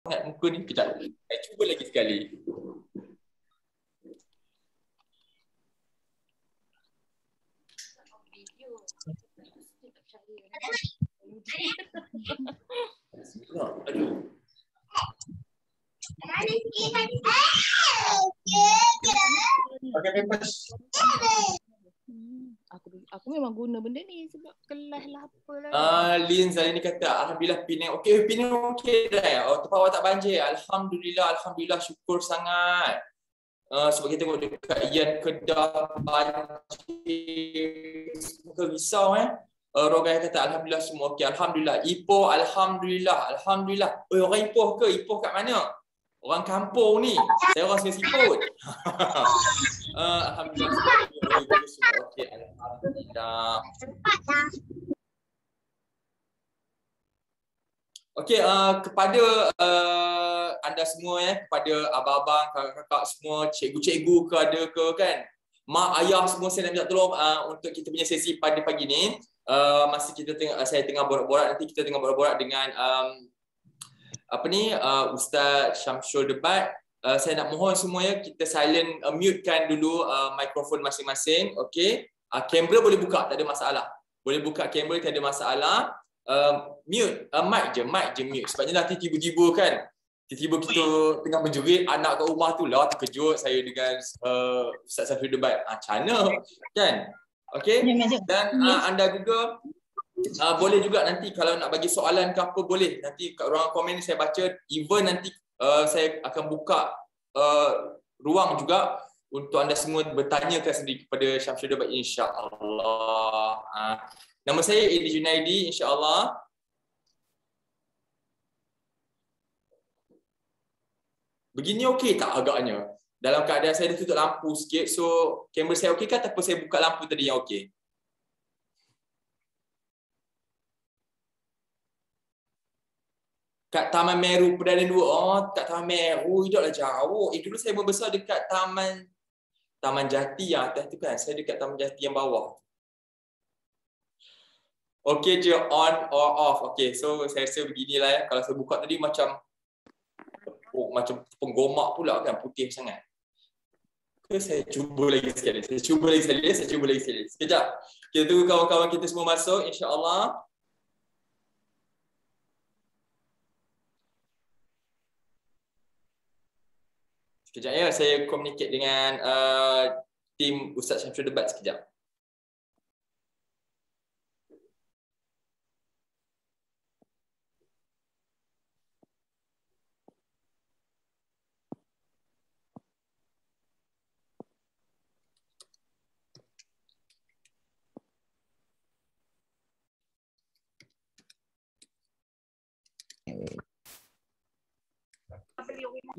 sangat muka ni. Kejap. Saya cuba lagi sekali. Aduh. Pakai pampers. Aku memang guna benda ni sebab kelas lah apalah. Lin Zalini kata alhamdulillah Penang okey, Penang okey dah ya. Oh, tempat awak tak banjir. Alhamdulillah syukur sangat. Sebab kita tengok dekat Ian Kedah banjir. Semoga risau Rogai kata alhamdulillah semua okey. Alhamdulillah. Ipoh alhamdulillah. Orang Ipoh ke? Ipoh kat mana? Orang kampung ni. Saya orang Sungai Siput. Alhamdulillah semua okey. Alhamdulillah. Okey, kepada anda semua kepada abang-abang, kakak-kakak semua, cikgu-cikgu ke ada ke kan, mak ayah semua saya nak minta tolong untuk kita punya sesi pada pagi ni. Masa kita saya tengah borak-borak, nanti kita tengah borak-borak dengan Ustaz Syamsul Debat. Saya nak mohon semua kita silent, mute-kan dulu mikrofon masing-masing. Okey, kamera boleh buka, tak ada masalah. Boleh buka kamera, tak ada masalah. Mute, mic je mute. Sebabnya nanti tiba-tiba kan, tiba-tiba kita tengah menjerit, anak kat rumah tu lah terkejut saya dengan Ustaz Syamsul Debat. Macam mana kan? Okey, dan anda juga boleh juga nanti kalau nak bagi soalan ke apa boleh. Nanti kat ruang komen ni saya baca. Even nanti saya akan buka ruang juga untuk anda semua bertanyakan sendiri kepada Syamsul Debat, insya-Allah. Nama saya Edi Junaidi, insya-Allah. Begini okey tak agaknya? Dalam keadaan saya dah tutup lampu sikit, so kamera saya okey ke ataupun saya buka lampu tadi yang okey? Kat Taman Meru Perdana 2. Oh, kat Taman Meru, hiduplah jauh. Dulu saya membesar dekat Taman Jati yang atas tu kan. Saya dekat Taman Jati yang bawah. Okey je, on or off. Okey, so saya rasa beginilah Kalau saya buka tadi macam penggomak pula kan, putih sangat. Saya cuba lagi sekali. Sekejap. Kita tunggu kawan-kawan kita semua masuk, insya-Allah. Sekejap ya, saya communicate dengan tim Ustaz Syamsul Debat sekejap.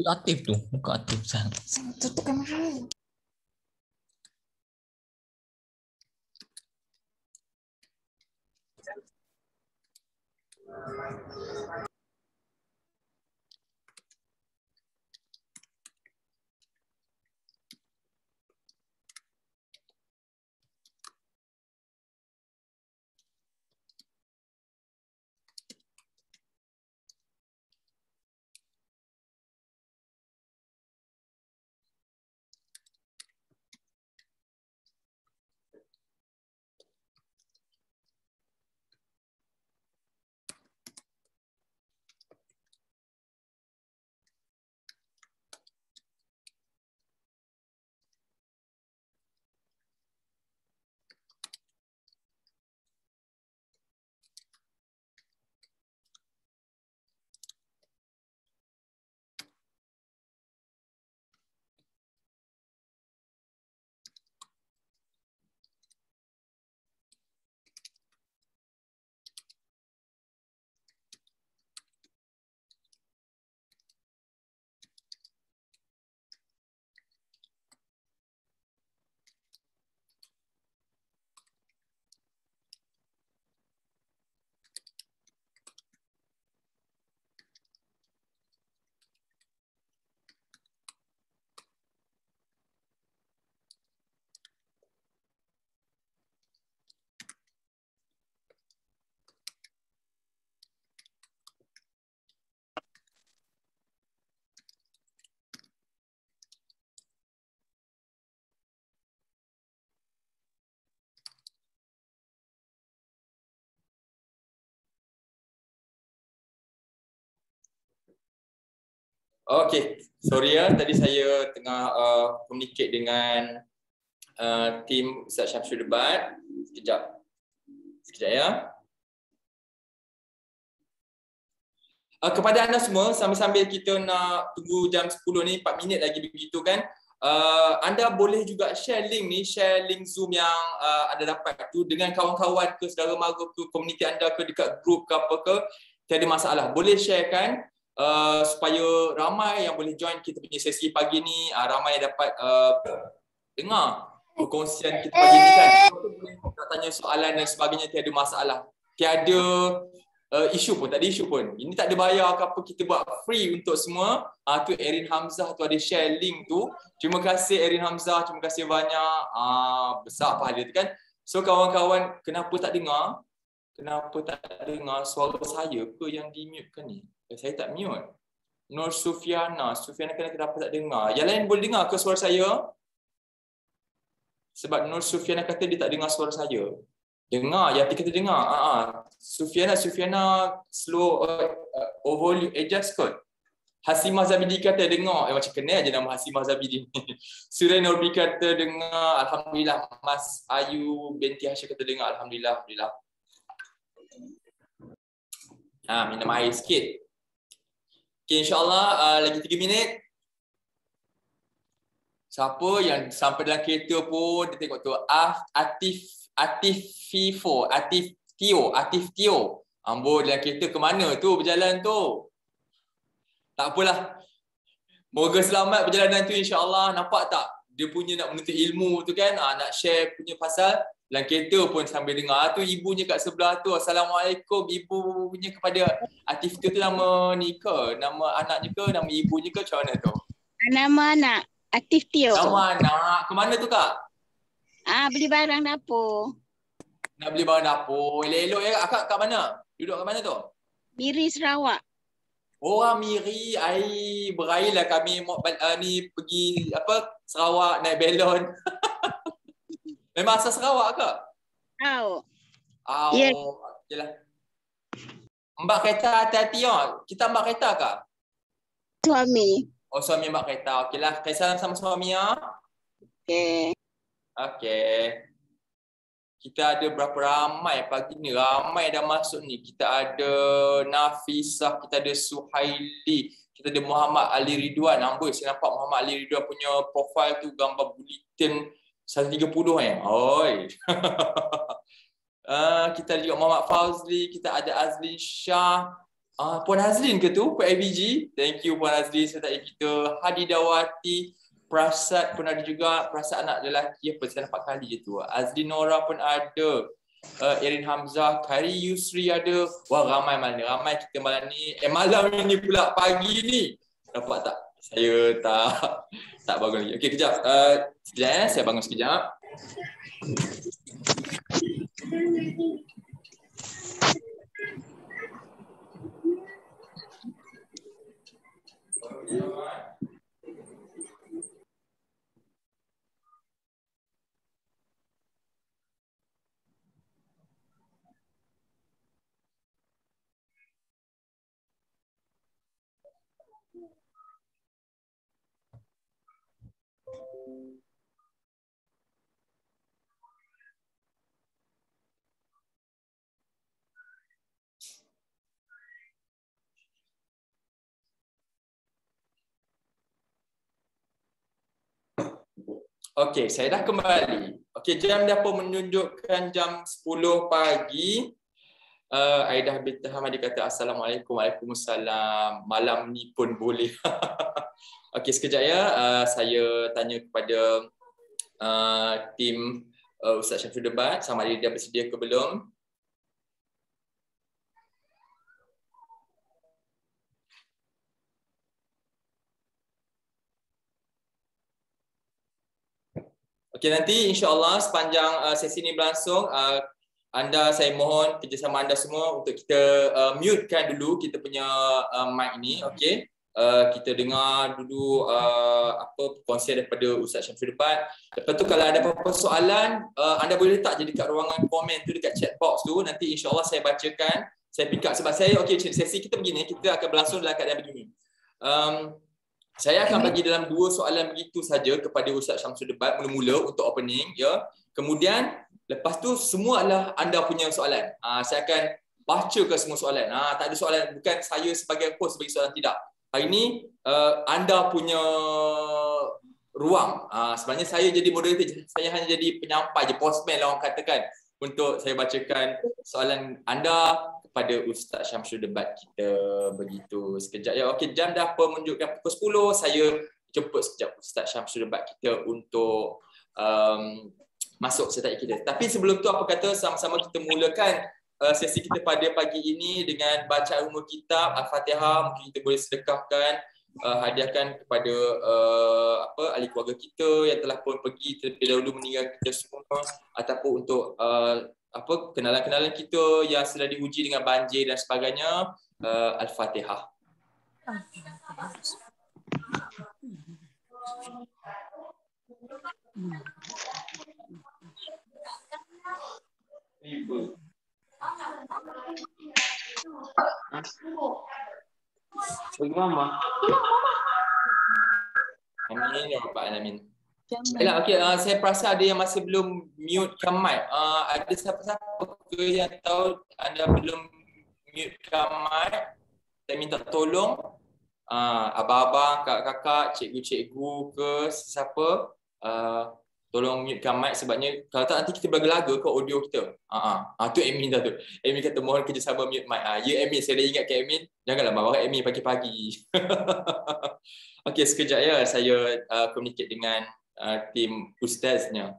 Aktif tu, muka aktif sangat. Tutup kamera. Okay, sorry ya, tadi saya tengah communicate dengan tim Ustaz Syamsul Debat. Sekejap ya. Kepada anda semua, sambil-sambil kita nak tunggu jam 10 ni, 4 minit lagi begitu kan. Anda boleh juga share link Zoom yang anda dapat tu dengan kawan-kawan ke, saudara mara ke, komuniti anda ke, dekat grup ke apa ke. Tiada masalah. Boleh sharekan supaya ramai yang boleh join kita punya sesi pagi ni, ramai yang dapat dengar perkongsian kita pagi ni kan. Nak tanya soalan dan sebagainya, tiada masalah. Tiada isu pun, tak ada isu pun. Ini tak ada bayar ke apa, kita buat free untuk semua. Tu Erin Hamzah tu ada share link tu. Terima kasih Erin Hamzah, terima kasih banyak. Besar pahala tu kan. So kawan-kawan, kenapa tak dengar? Kenapa tak dengar suara saya ke yang di-mute kan ni? Saya tak mute. Nur Sufiana kenapa tak dengar? Yang lain boleh dengar ke suara saya? Sebab Nur Sufiana kata dia tak dengar suara saya. Dengar, yang kita dengar. Sufiana slow volume adjust kot. Hasimah Zabidi kata dengar. Macam kenal je nama Hasimah Zabidi. Surai Norbi kata dengar. Alhamdulillah. Mas Ayu binti Hashim kata dengar. Alhamdulillah. Minum air sikit. Okay, insyaAllah lagi 3 minit. Siapa yang sampai dalam kereta pun dia tengok tu. Atif Tio. Ambo dalam kereta ke mana tu berjalan tu? Tak apalah. Moga selamat perjalanan tu insya-Allah. Nampak tak? Dia punya nak menuntut ilmu tu kan. Nak share punya pasal dalam kereta pun sambil dengar. Tu ibunya kat sebelah tu. Assalamualaikum ibunya kepada Atif Tio tu nama ni ke? Nama anaknya ke? Nama ibunya ke? Macam mana tu? Nama anak Atif Tio. Nama anak. Ke mana tu kak? Beli barang dapur. Nak beli barang dapur. Elok-elok ya. Akak kat mana? Duduk kat mana tu? Miri Sarawak. Miri. Berairlah kami ni pergi Sarawak naik belon. Memang asal Sarawak ke? Ya. Okeylah. Mbak kereta hati-hati ya. Kita mbak kereta ke? Suami. Suami mbak kereta. Okeylah. Kasih salam sama suami ya. Okey. Kita ada berapa ramai pagi ni? Ramai dah masuk ni. Kita ada Nafisah, kita ada Suhaili, kita ada Muhammad Ali Ridwan. Amboi, saya nampak Muhammad Ali Ridwan punya profil tu gambar bulletin 130 Oi. Kita ada juga Muhammad Fazli, kita ada Azlin Shah. Puan Azlin ke tu? Puan ABG. Thank you Puan Azlin sertai kita. Hadidawati. Prasad pun ada juga, Prasad anak lelaki apa saya nampak kali je tu. Azli Nora pun ada. Erin Hamzah, Kari Yusri ada. Wah ramai kita malam ni. Malam ni pula pagi ni. Nampak tak? Saya tak bangun lagi. Okey kejap. Sekejap saya bangun sekejap. Okey, saya dah kembali. Okey, jam dapur menunjukkan jam 10 pagi. Aidah binti Hamadi kata Assalamualaikum. Waalaikumsalam. Malam ni pun boleh. Okey, sekejap ya. Saya tanya kepada tim Ustaz Syamsul Debat. Sama ada dia bersedia ke belum? Okey, nanti insya-Allah sepanjang sesi ini berlangsung, saya mohon kerjasama anda semua untuk kita mutekan dulu kita punya mic ini, okey. Kita dengar dulu perkongsian daripada Ustaz Syamsul Debat. Lepas tu kalau ada apa-apa soalan, anda boleh letak je dekat ruangan komen tu, dekat chat box tu. Nanti insya-Allah saya bacakan, saya pick up sebab saya okey, sesi kita begini, kita akan berlangsung dalam keadaan begini. Saya akan bagi dalam 2 soalan begitu saja kepada Ustaz Syamsul Debat mula-mula untuk opening, ya. Kemudian lepas tu semua adalah anda punya soalan. Saya akan bacakan semua soalan. Tak ada soalan, bukan saya sebagai host bagi soalan, tidak. Hari ini anda punya ruang. Sebenarnya saya jadi moderator, saya hanya jadi penyampai je, postman lah orang katakan, untuk saya bacakan soalan anda kepada Ustaz Syamsul Debat kita begitu. Sekejap ya. Okey, jam dah menunjukkan pukul 10. Saya jemput sekejap Ustaz Syamsul Debat kita untuk masuk sertai kita. Tapi sebelum tu apa kata sama-sama kita mulakan sesi kita pada pagi ini dengan bacaan umum kitab Al-Fatihah. Mungkin kita boleh sedekahkan, hadiahkan kepada ahli keluarga kita yang telah pun pergi terlebih dahulu meninggal kita semua, ataupun untuk kenalan-kenalan kita yang sedang diuji dengan banjir dan sebagainya. Al-Fatihah. Bagaimana? Amin ya Rabbal Alamin. Baiklah, okey, saya perasan ada yang masih belum mutekan mic. Ada siapa-siapa ke yang tahu anda belum mutekan mic? Saya minta tolong abang-abang, kakak-kakak, cikgu-cikgu ke siapa, tolong mutekan mic sebabnya kalau tak nanti kita berlaga ke audio kita. Tu admin dah tu. Admin kata mohon kerjasama mute mic. Ya admin, saya dah ingatkan admin, janganlah marah admin pagi-pagi. Okey, sekejap ya, saya communicate dengan tim ustaznya.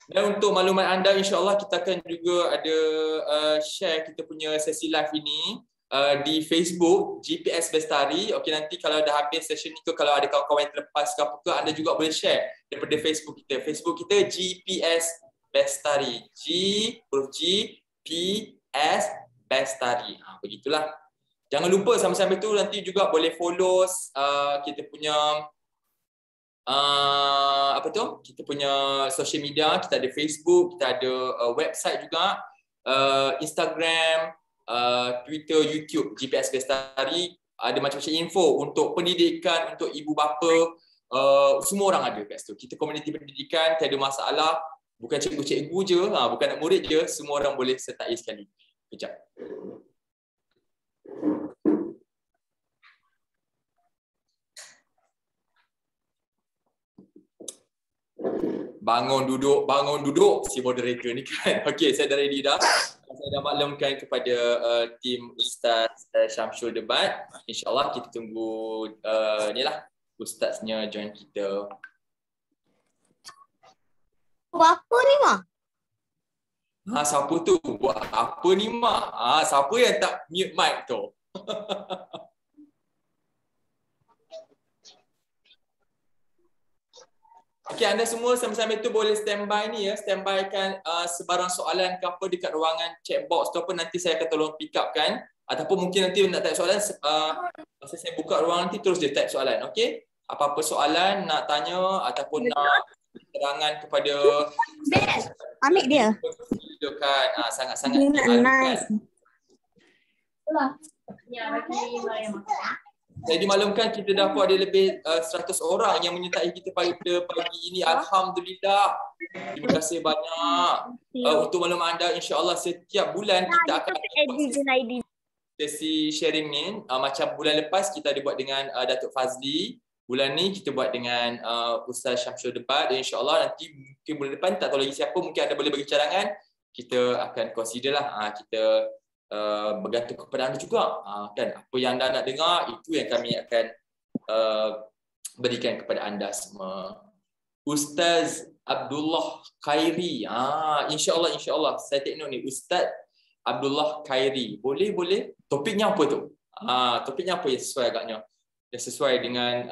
Dan untuk maklumat anda, insya-Allah kita akan juga ada share kita punya sesi live ini di Facebook GPS Bestari. Okey, nanti kalau dah habis session ni ke, kalau ada kawan-kawan yang terlepas ke apa ke, anda juga boleh share daripada Facebook kita. Facebook kita GPS Bestari. Huruf G P S Bestari. Begitulah. Jangan lupa sama-sama tu nanti juga boleh follow kita punya kita punya social media. Kita ada Facebook, kita ada website juga, Instagram, Twitter, YouTube, GPS Bestari. Ada macam-macam info untuk pendidikan, untuk ibu bapa, semua orang ada kat situ. Kita komuniti pendidikan, tiada masalah. Bukan cikgu-cikgu je, bukan nak murid je, semua orang boleh sertai sekali. Kejap. Bangun duduk si moderator ni kan. Okey, saya dah ready dah. Saya dah maklumkan kepada tim Ustaz Syamsul Debat. InsyaAllah kita tunggu ni lah ustaznya join kita. Buat apa ni, Mak? Siapa tu? Buat apa ni, Mak? Siapa yang tak mute mic tu? Okey, anda semua sama-sama itu boleh standby ni ya, standbykan sebarang soalan ke apa dekat ruangan chat box tu apa, nanti saya akan tolong pick up kan, ataupun mungkin nanti nak type soalan masa saya buka ruangan nanti terus dia type soalan. Okey, apa-apa soalan nak tanya ataupun nak keterangan kepada ambil dia. Kan sangat-sangat nice. Saya dimaklumkan kita dapat ada lebih 100 orang yang menyertai kita pada pagi ini. Alhamdulillah. Terima kasih banyak. Untuk maklumat anda, insya-Allah setiap bulan kita akan sesi sharing ni. Macam bulan lepas kita ada buat dengan Datuk Fazli. Bulan ni kita buat dengan Ustaz Syamsul Debat. Dan insya-Allah nanti mungkin bulan depan tak tahu lagi siapa, mungkin anda boleh bagi cadangan. Kita akan consider lah. Kita bergantung kepada anda juga, kan, apa yang anda nak dengar itu yang kami akan berikan kepada anda semua. Ustaz Abdullah Khairi, insya-Allah saya take note ni, Ustaz Abdullah Khairi. Boleh topiknya apa tu? Topiknya apa yang sesuai agaknya? Dah sesuai dengan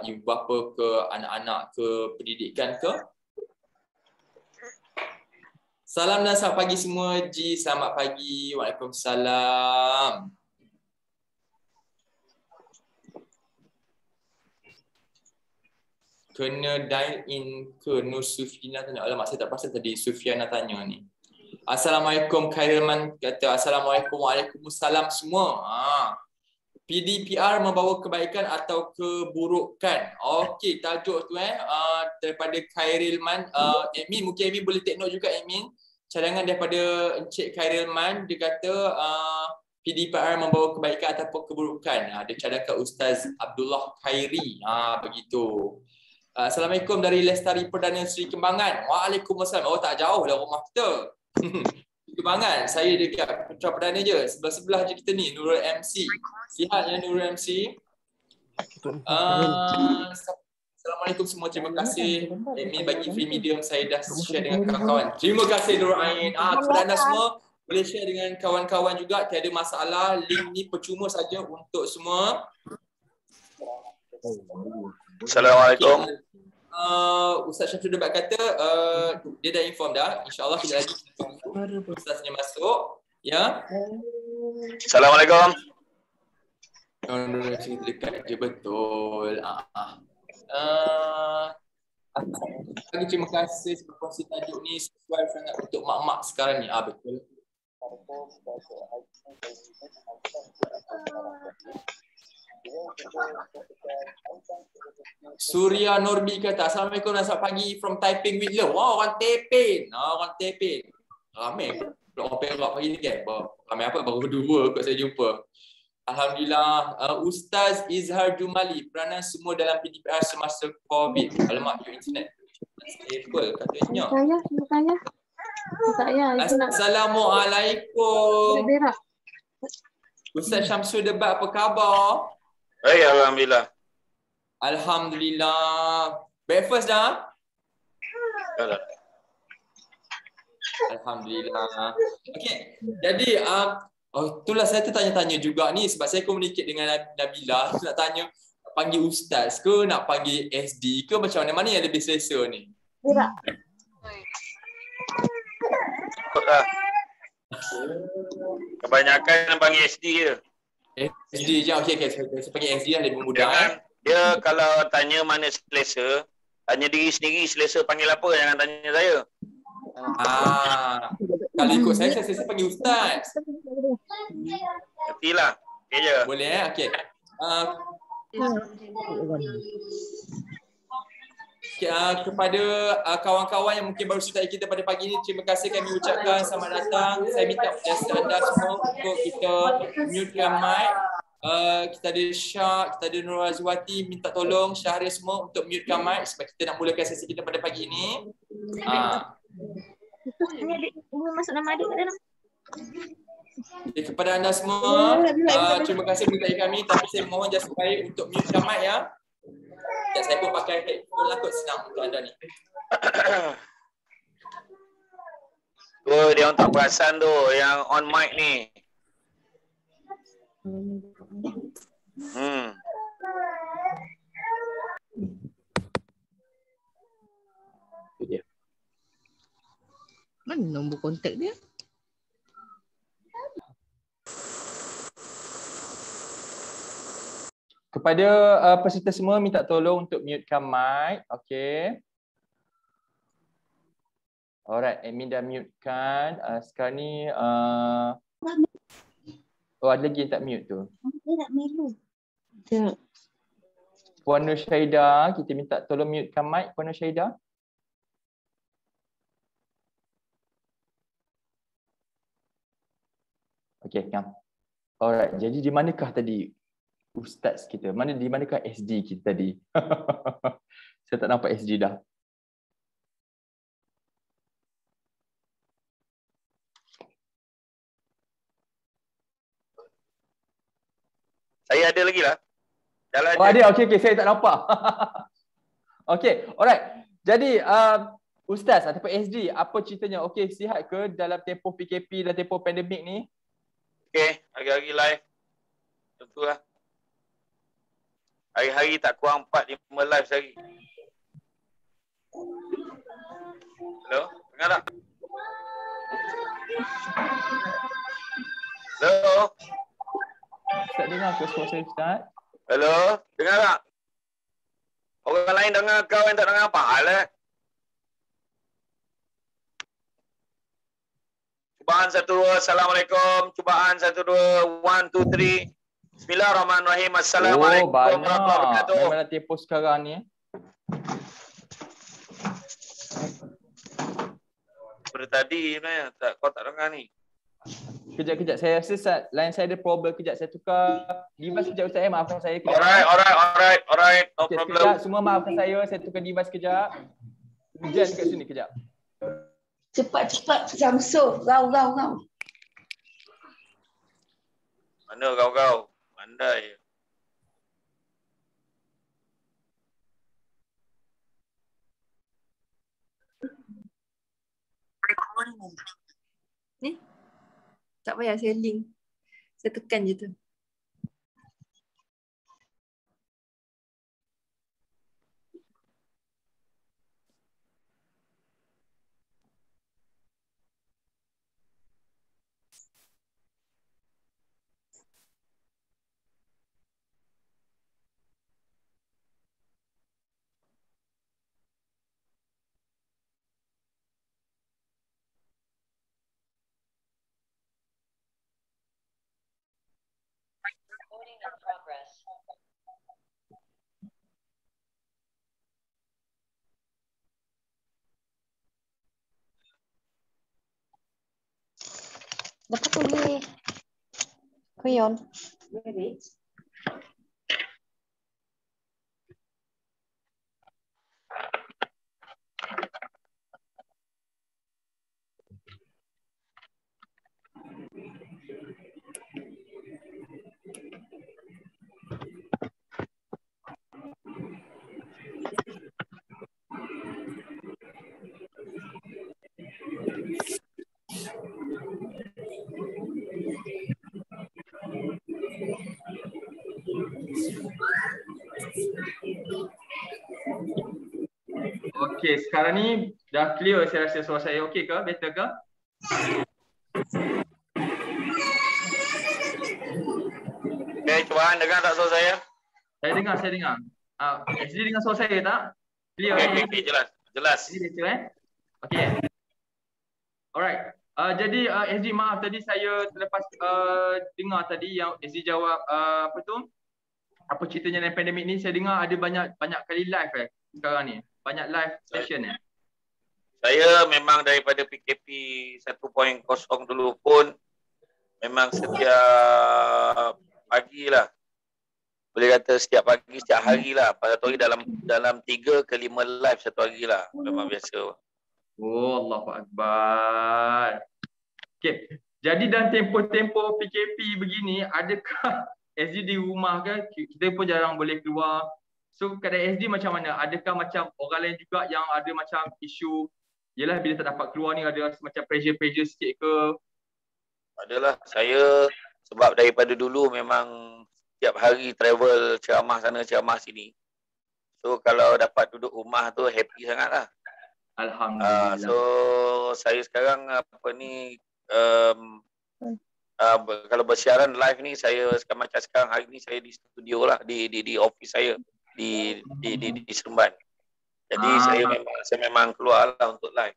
ibu bapa ke, anak-anak ke, pendidikan ke? Salam dan selamat pagi semua. Ji, selamat pagi. Waalaikumsalam. Kena dial in ke Nur Sufiana tanya. Alamak, saya tak perasan tadi Sufiana tanya ni. Assalamualaikum, Khairman kata. Assalamualaikum, waalaikumsalam semua. PDPR membawa kebaikan atau keburukan? Okey, tajuk tu daripada Khairman. Admin, mungkin Admin boleh take note juga, Admin. Cadangan daripada Encik Khairman, dia kata PDPR membawa kebaikan ataupun keburukan. Dia cadangkan Ustaz Abdullah Khairi. Begitu. Assalamualaikum dari Lestari Perdana Seri Kembangan. Waalaikumsalam. Oh, tak jauh lah rumah kita. Kembangan. Saya dekat Putra Perdana je. Sebelah-sebelah je kita ni. Nurul MC. Sihat ya Nurul MC. Assalamualaikum semua. Terima kasih. Admin bagi free medium. Saya dah share dengan kawan-kawan. Terima kasih Nurul Ain. Kepada anda semua, boleh share dengan kawan-kawan juga. Tiada masalah. Link ni percuma saja untuk semua. Assalamualaikum. Ustaz Syamsul Debat kata dia dah inform dah. InsyaAllah kita lagi Ustaznya masuk. Ya. Assalamualaikum. Dekat je betul. Lagi terima kasih sebab kongsi tajuk ni sesuai sangat untuk mak-mak sekarang ni. Betul. Surya Norbi kata, Assalamualaikum dan selamat pagi from Taiping with love. Wow, orang Taiping. Orang Taiping. Ramai. Orang Perak pagi ni kan. Ramai apa? Baru dua kot saya jumpa. Alhamdulillah. Ustaz Izhar Jumali. Peranan semua dalam PDPR semasa COVID. Alamak, your internet. Stable katanya. Assalamualaikum. Ustaz Syamsul Debat, apa khabar? Alhamdulillah. Alhamdulillah. Breakfast dah? Alhamdulillah. Okey. Jadi itulah saya tertanya-tanya juga ni sebab saya communicate dengan Nabila. Saya nak tanya panggil ustaz ke nak panggil SD ke macam mana yang lebih selesa ni? Kebanyakan yang panggil SD je. SD je. Okey, saya panggil SD lah lebih mudah. Dia kalau tanya mana selesa, tanya diri sendiri selesa panggil apa, jangan tanya saya. Kalau ikut saya panggil ustaz. Nantilah. Okey je. Boleh okey. Kepada kawan-kawan yang mungkin baru sertai kita pada pagi ini, terima kasih kami ucapkan selamat datang. Saya minta jasa anda semua untuk kita mutekan mic. Kita ada Syah, kita ada Nur Azwati, minta tolong Syahrir semua untuk mutekan mic sebab kita nak mulakan sesi kita pada pagi ini. Masuk nama adik kat dalam. Kepada anda semua, terima kasih menyertai kami, tapi saya mohon jasa baik untuk mutekan mic ya. Saya pun pakai headphone lah kot, senang untuk anda ni. Dia orang tak perasan tu yang on mic ni. Itu dia. Mana nombor kontak dia? Kepada peserta semua, minta tolong untuk mutekan mic. Okey. Alright, admin dah mutekan. Sekarang ni ada lagi yang tak mute tu. Dia nak melu. Puan Nur Syahidah, kita minta tolong mutekan mic Puan Nur Syahidah. Okey, kam. Alright, jadi di manakah tadi ustaz kita? Di manakah SD kita tadi? Saya tak nampak SD dah. Saya ada lagi lah. Jalan ada. Okey, saya tak nampak. Okey, alright. Jadi ustaz ataupun SD, apa ceritanya? Okey, sihat ke dalam tempoh PKP dan tempoh pandemik ni? Okey, hari-hari live. Tentulah. Hari-hari tak kurang 4-5 live sehari. Hello? Dengar tak? Hello? Ustaz dengar ke suara saya Ustaz? Hello? Dengar tak? Orang lain dengar, kau yang tak dengar apa hal Cubaan 1, 2, Assalamualaikum. Cubaan 1, 2, 1, 2, 3. Bismillahirrahmanirrahim. Assalamualaikum warahmatullahi wabarakatuh. Memang dah tempoh sekarang ni. Daripada tadi sebenarnya, kau tak dengar ni. Kejap. Saya rasa Ustaz, line saya ada problem. Kejap, saya tukar device kejap Ustaz. Maafkan saya kejap. Alright. No Okay, problem. sekejap, semua maafkan saya tukar device kejap. Hujan kat sini kejap. Cepat Samsul. Rau. Mana kau? Pandai. Ni. Tak payah saya link. Saya tekan je tu. Dapat boleh. Kuyon. Okey, sekarang ni dah clear saya rasa suara saya. Okey ke? Better ke? Okay, cubaan dengar tak suara saya? Saya dengar. SD dengar suara saya tak? Clear. Okay, jelas. Ini better Okey. Alright. Jadi SD maaf tadi saya terlepas dengar tadi yang SD jawab apa tu? Apa ceritanya dalam pandemik ni? Saya dengar ada banyak kali live sekarang ni. Banyak live session Saya memang daripada PKP 1.0 dulu pun memang setiap pagi lah. Boleh kata setiap pagi, setiap hari lah. Satu hari dalam 3 ke 5 live satu hari lah. Memang biasa. Oh, Allahu Akbar. Okey. Jadi dalam tempoh-tempoh PKP begini, adakah SD di rumah ke? Kita pun jarang boleh keluar. So keadaan SD macam mana? Adakah macam orang lain juga yang ada macam isu, yelah bila tak dapat keluar ni ada macam pressure sikit ke? Adalah saya sebab daripada dulu memang setiap hari travel ceramah sana ceramah sini. So kalau dapat duduk rumah tu happy sangat lah. Alhamdulillah. So saya sekarang kalau bersiaran live ni saya macam sekarang hari ni saya di studio lah di office saya di Seremban. Jadi saya memang keluar lah untuk live.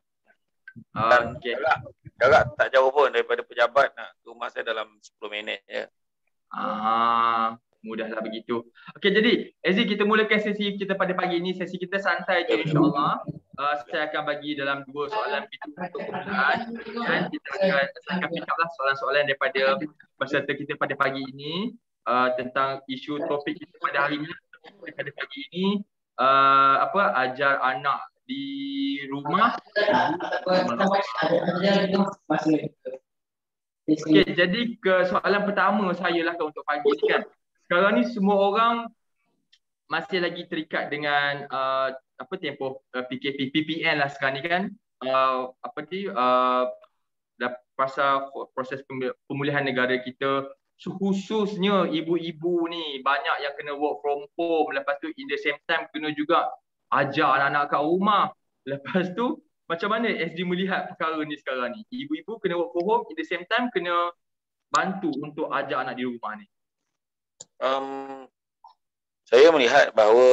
Dan jarak tak jauh pun daripada pejabat nak ke rumah saya dalam 10 minit je. Mudahlah begitu. Okey, jadi Azzi, kita mulakan sesi kita pada pagi ini. Sesi kita santai je insya-Allah. Saya akan bagi dalam 2 soalan itu untuk permulaan dan kita akan pick up lah soalan-soalan daripada peserta kita pada pagi ini tentang isu topik kita pada hari ini. Pada pagi ini ajar anak di rumah. Okey, jadi ke soalan pertama saya lah untuk pagi ni kan. Sekarang ni semua orang masih lagi terikat dengan tempoh PKP, PPN lah sekarang ni kan. Pasal proses pemulihan negara kita khususnya ibu-ibu ni banyak yang kena work from home, lepas tu in the same time kena juga ajar anak-anak kat rumah. Lepas tu macam mana SD melihat perkara ni sekarang ni? Ibu-ibu kena work from home, in the same time kena bantu untuk ajar anak di rumah ni. Saya melihat bahawa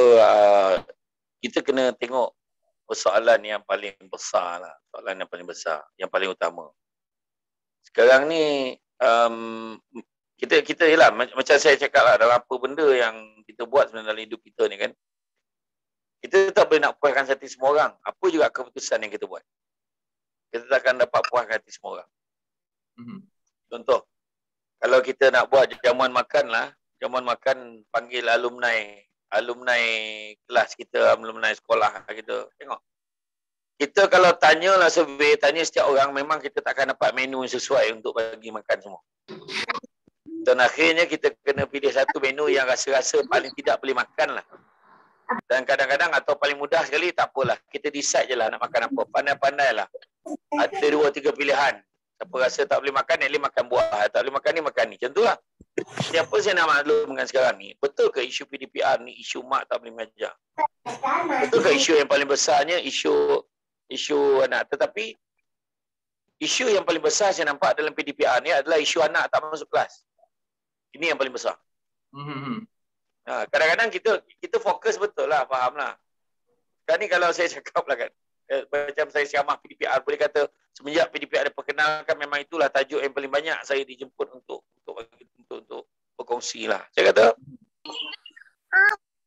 kita kena tengok persoalan yang paling besar lah. Soalan yang paling besar, yang paling utama. Sekarang ni kita yalah, macam saya cakap lah, dalam apa benda yang kita buat sebenarnya dalam hidup kita ni kan, kita tak boleh nak puaskan hati semua orang. Apa juga keputusan yang kita buat, kita takkan dapat puaskan hati semua orang. Contoh, kalau kita nak buat jamuan makan lah, jamuan makan panggil alumni kelas kita, alumni sekolah kita. Tengok, kita kalau tanyalah survey, tanya setiap orang, memang kita takkan dapat menu yang sesuai untuk bagi makan semua. Dan akhirnya kita kena pilih satu menu yang rasa-rasa paling tidak boleh makan lah. Dan kadang-kadang atau paling mudah sekali, tak apalah, kita decide je lah nak makan apa. Pandai-pandai lah. Ada 2-3 pilihan. Siapa rasa tak boleh makan, ni makan buah. Tak boleh makan ni, makan ni. Macam tu lah. Siapa saya nak maklumkan sekarang ni? Betul ke isu PDPR ni isu mak tak boleh mengajar? Betul ke isu yang paling besarnya isu anak? Tetapi isu yang paling besar saya nampak dalam PDPR ni adalah isu anak tak masuk kelas. Ini yang paling besar. Kadang-kadang kita fokus betul lah, faham lah. Sekarang ni kalau saya cakap lah kan, macam saya siamah PDPR, boleh kata semenjak PDPR diperkenalkan, memang itulah tajuk yang paling banyak saya dijemput untuk berkongsi lah. Saya kata,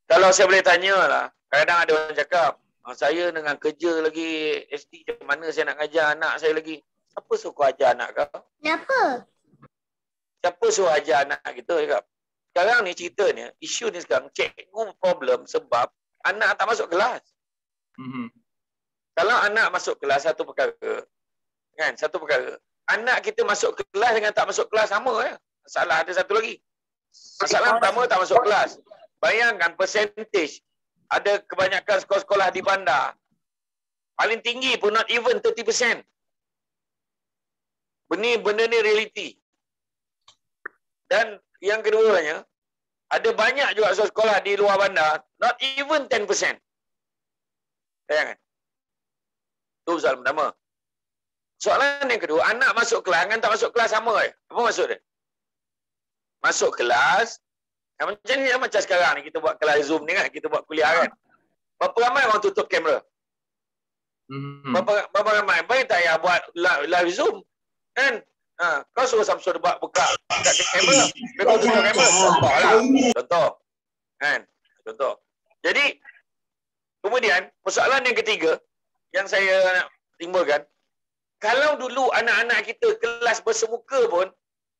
kalau saya boleh tanya lah, kadang-kadang ada orang cakap, saya dengan kerja lagi SD, macam mana saya nak ngajar anak saya lagi? Siapa suruh ajar anak kau? Kenapa? Siapa suruh ajar anak kita? Cakap. Sekarang ni ceritanya, isu ni sekarang, cikgu problem sebab anak tak masuk kelas. Kalau anak masuk kelas, satu perkara. Kan, satu perkara. Anak kita masuk kelas dengan tak masuk kelas sama ya. Masalah ada satu lagi. Masalah pertama, tak masuk kelas. Bayangkan percentage. Ada kebanyakan sekolah-sekolah di bandar. Paling tinggi pun not even 30%. Benda ni realiti. Dan yang keduanya, ada banyak juga sekolah di luar bandar, not even 10%. Bayangkan. Itu soalan pertama. Soalan yang kedua, anak masuk kelas dengan tak masuk kelas sama ke? Apa maksud dia? Masuk kelas, macam ni, macam sekarang ni kita buat kelas Zoom ni kan, kita buat kuliah kan. Berapa ramai orang tutup kamera? Berapa ramai? Baik tak ya buat live Zoom? Kan? Kau suruh Samsul buka kamera, kau tutup kamera. Contoh lah. Contoh. Kan? Contoh. Jadi, kemudian, persoalan yang ketiga, yang saya nak timbulkan, kalau dulu anak-anak kita kelas bersemuka pun,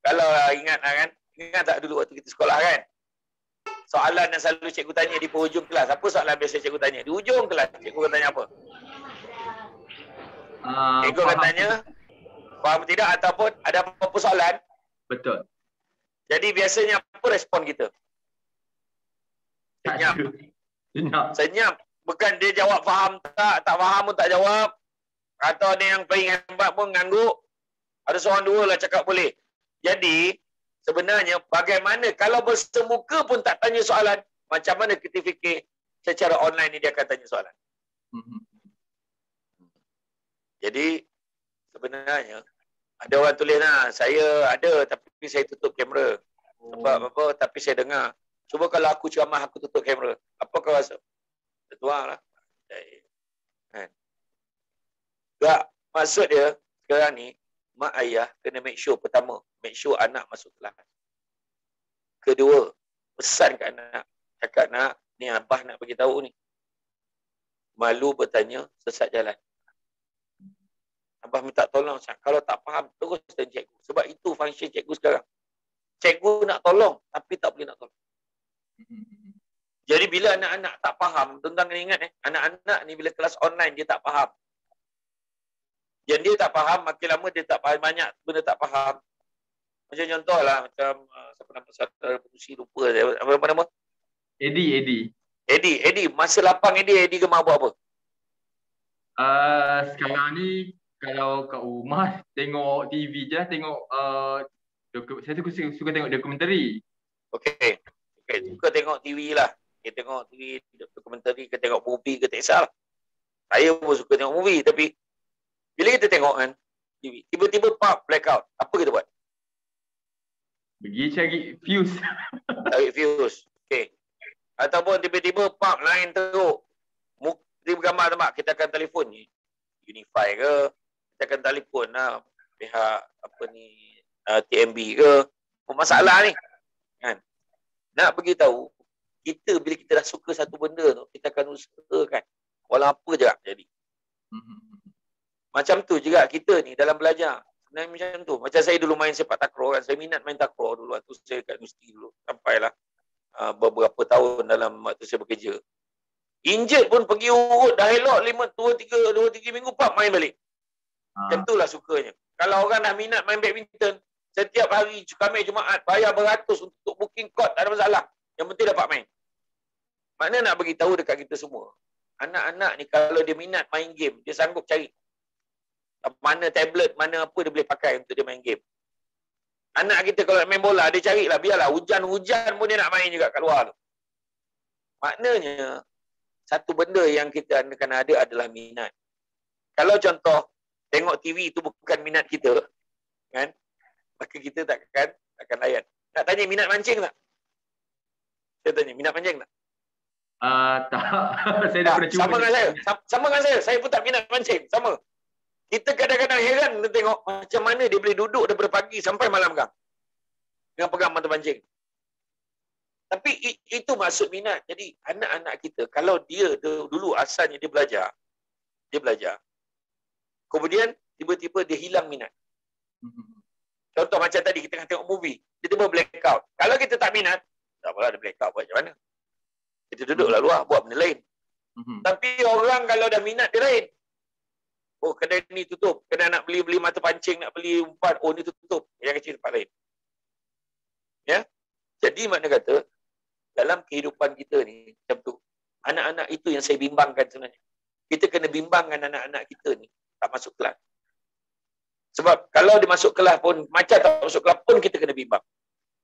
kalau ingat kan, ingat tak dulu waktu kita sekolah kan? Soalan yang selalu cikgu tanya di penghujung kelas. Apa soalan biasa cikgu tanya? Di hujung kelas, cikgu akan tanya apa? Cikgu akan tanya, faham tidak ataupun ada apa-apa soalan? Betul. Jadi biasanya apa respon kita? Senyap. Senyap. Bukan dia jawab faham tak faham pun tak jawab. Atau ada yang paling hebat pun ngangguk. Ada seorang dua lah cakap boleh. Jadi, sebenarnya bagaimana kalau bersemuka pun tak tanya soalan, macam mana kita fikir secara online ni dia akan tanya soalan. Jadi, sebenarnya ada orang tulis lah, saya ada tapi saya tutup kamera. Sebab apa? Tapi saya dengar. Cuba kalau aku ceramah aku tutup kamera. Apa kau rasa? Tertuang lah. Kan? Tak, maksud dia sekarang ni mak ayah kena make sure, pertama, make sure anak masuk kelas. Kedua, pesan kat anak, cakap nak, ni abah nak bagi tahu ni. Malu bertanya, sesat jalan. Abah minta tolong, kalau tak faham, terus tanya cikgu. Sebab itu function cikgu sekarang. Cikgu nak tolong, tapi tak boleh nak tolong. Jadi bila anak-anak tak faham, tuan-tuan kena ingat anak-anak ni bila kelas online dia tak faham. Yang dia tak faham, makin lama dia tak faham, banyak benda tak faham. Macam contoh lah, macam siapa nama saudara pengusi, lupa saya. Apa nama? Eddie. Masa lapang Eddie gemar buat apa? Sekarang ni kalau kat rumah tengok TV je, tengok Saya suka tengok dokumentari. Okey. Suka tengok TV lah. Kita tengok TV, dokumentari ke tengok movie ke tak kisahlah. Saya pun suka tengok movie, tapi bila kita tengok kan TV, tiba-tiba blackout. Apa kita buat? Pergi cari fuse. Cari fuse. Okey. Ataupun tiba-tiba line teruk. Dia bergambar tempat, kita akan telefon ni. Unify ke, kita akan telefon lah pihak TMB ke. Masalah ni. Kan? Nak beritahu, kita bila kita dah suka satu benda tu, kita akan usahakan walau apa je jadi. Macam tu juga kita ni dalam belajar. Sebenarnya macam tu. Macam saya dulu main sepak takraw kan. Saya minat main takraw dulu. Waktu saya kat universiti dulu. Sampailah beberapa tahun dalam waktu saya bekerja. Injured pun pergi urut, dah elok 2-3 minggu main balik. Macam itulah sukanya. Kalau orang dah minat main badminton, setiap hari Khamis Jumaat bayar beratus untuk booking court, tak ada masalah. Yang penting dapat main. Mana nak bagi tahu dekat kita semua. Anak-anak ni kalau dia minat main game, dia sanggup cari mana tablet, mana apa dia boleh pakai untuk dia main game. Anak kita kalau nak main bola, dia carilah, biarlah hujan-hujan pun dia nak main juga kat luar tu. Maknanya satu benda yang kita akan ada adalah minat. Kalau contoh tengok TV itu bukan minat kita, kan? Maka kita takkan layan. Nak tanya minat mancing tak? Saya tanya minat mancing tak? Tak. Saya dah pernah cuba. Sama dengan saya. Saya pun tak minat mancing. Sama. Kita kadang-kadang heran tengok macam mana dia boleh duduk daripada pagi sampai malam kan. Dengan pegang mata pancing. Tapi itu maksud minat. Jadi anak-anak kita, kalau dia dulu asalnya dia belajar. Kemudian tiba-tiba dia hilang minat. Contoh macam tadi, kita tengok movie. Dia tiba blackout. Kalau kita tak minat, tak apalah ada blackout buat macam mana. Kita duduklah luar, buat benda lain. Tapi orang kalau dah minat, dia lain. Oh, kedai ni tutup. Kedai nak beli mata pancing, nak beli umpan. Oh, ni tutup. Yang kecil tempat lain. Ya? Jadi makna kata, dalam kehidupan kita ni, macam tu. Anak-anak itu yang saya bimbangkan sebenarnya. Kita kena bimbangkan anak-anak kita ni tak masuk kelas. Sebab kalau dia masuk kelas pun, macam tak masuk kelas pun kita kena bimbang.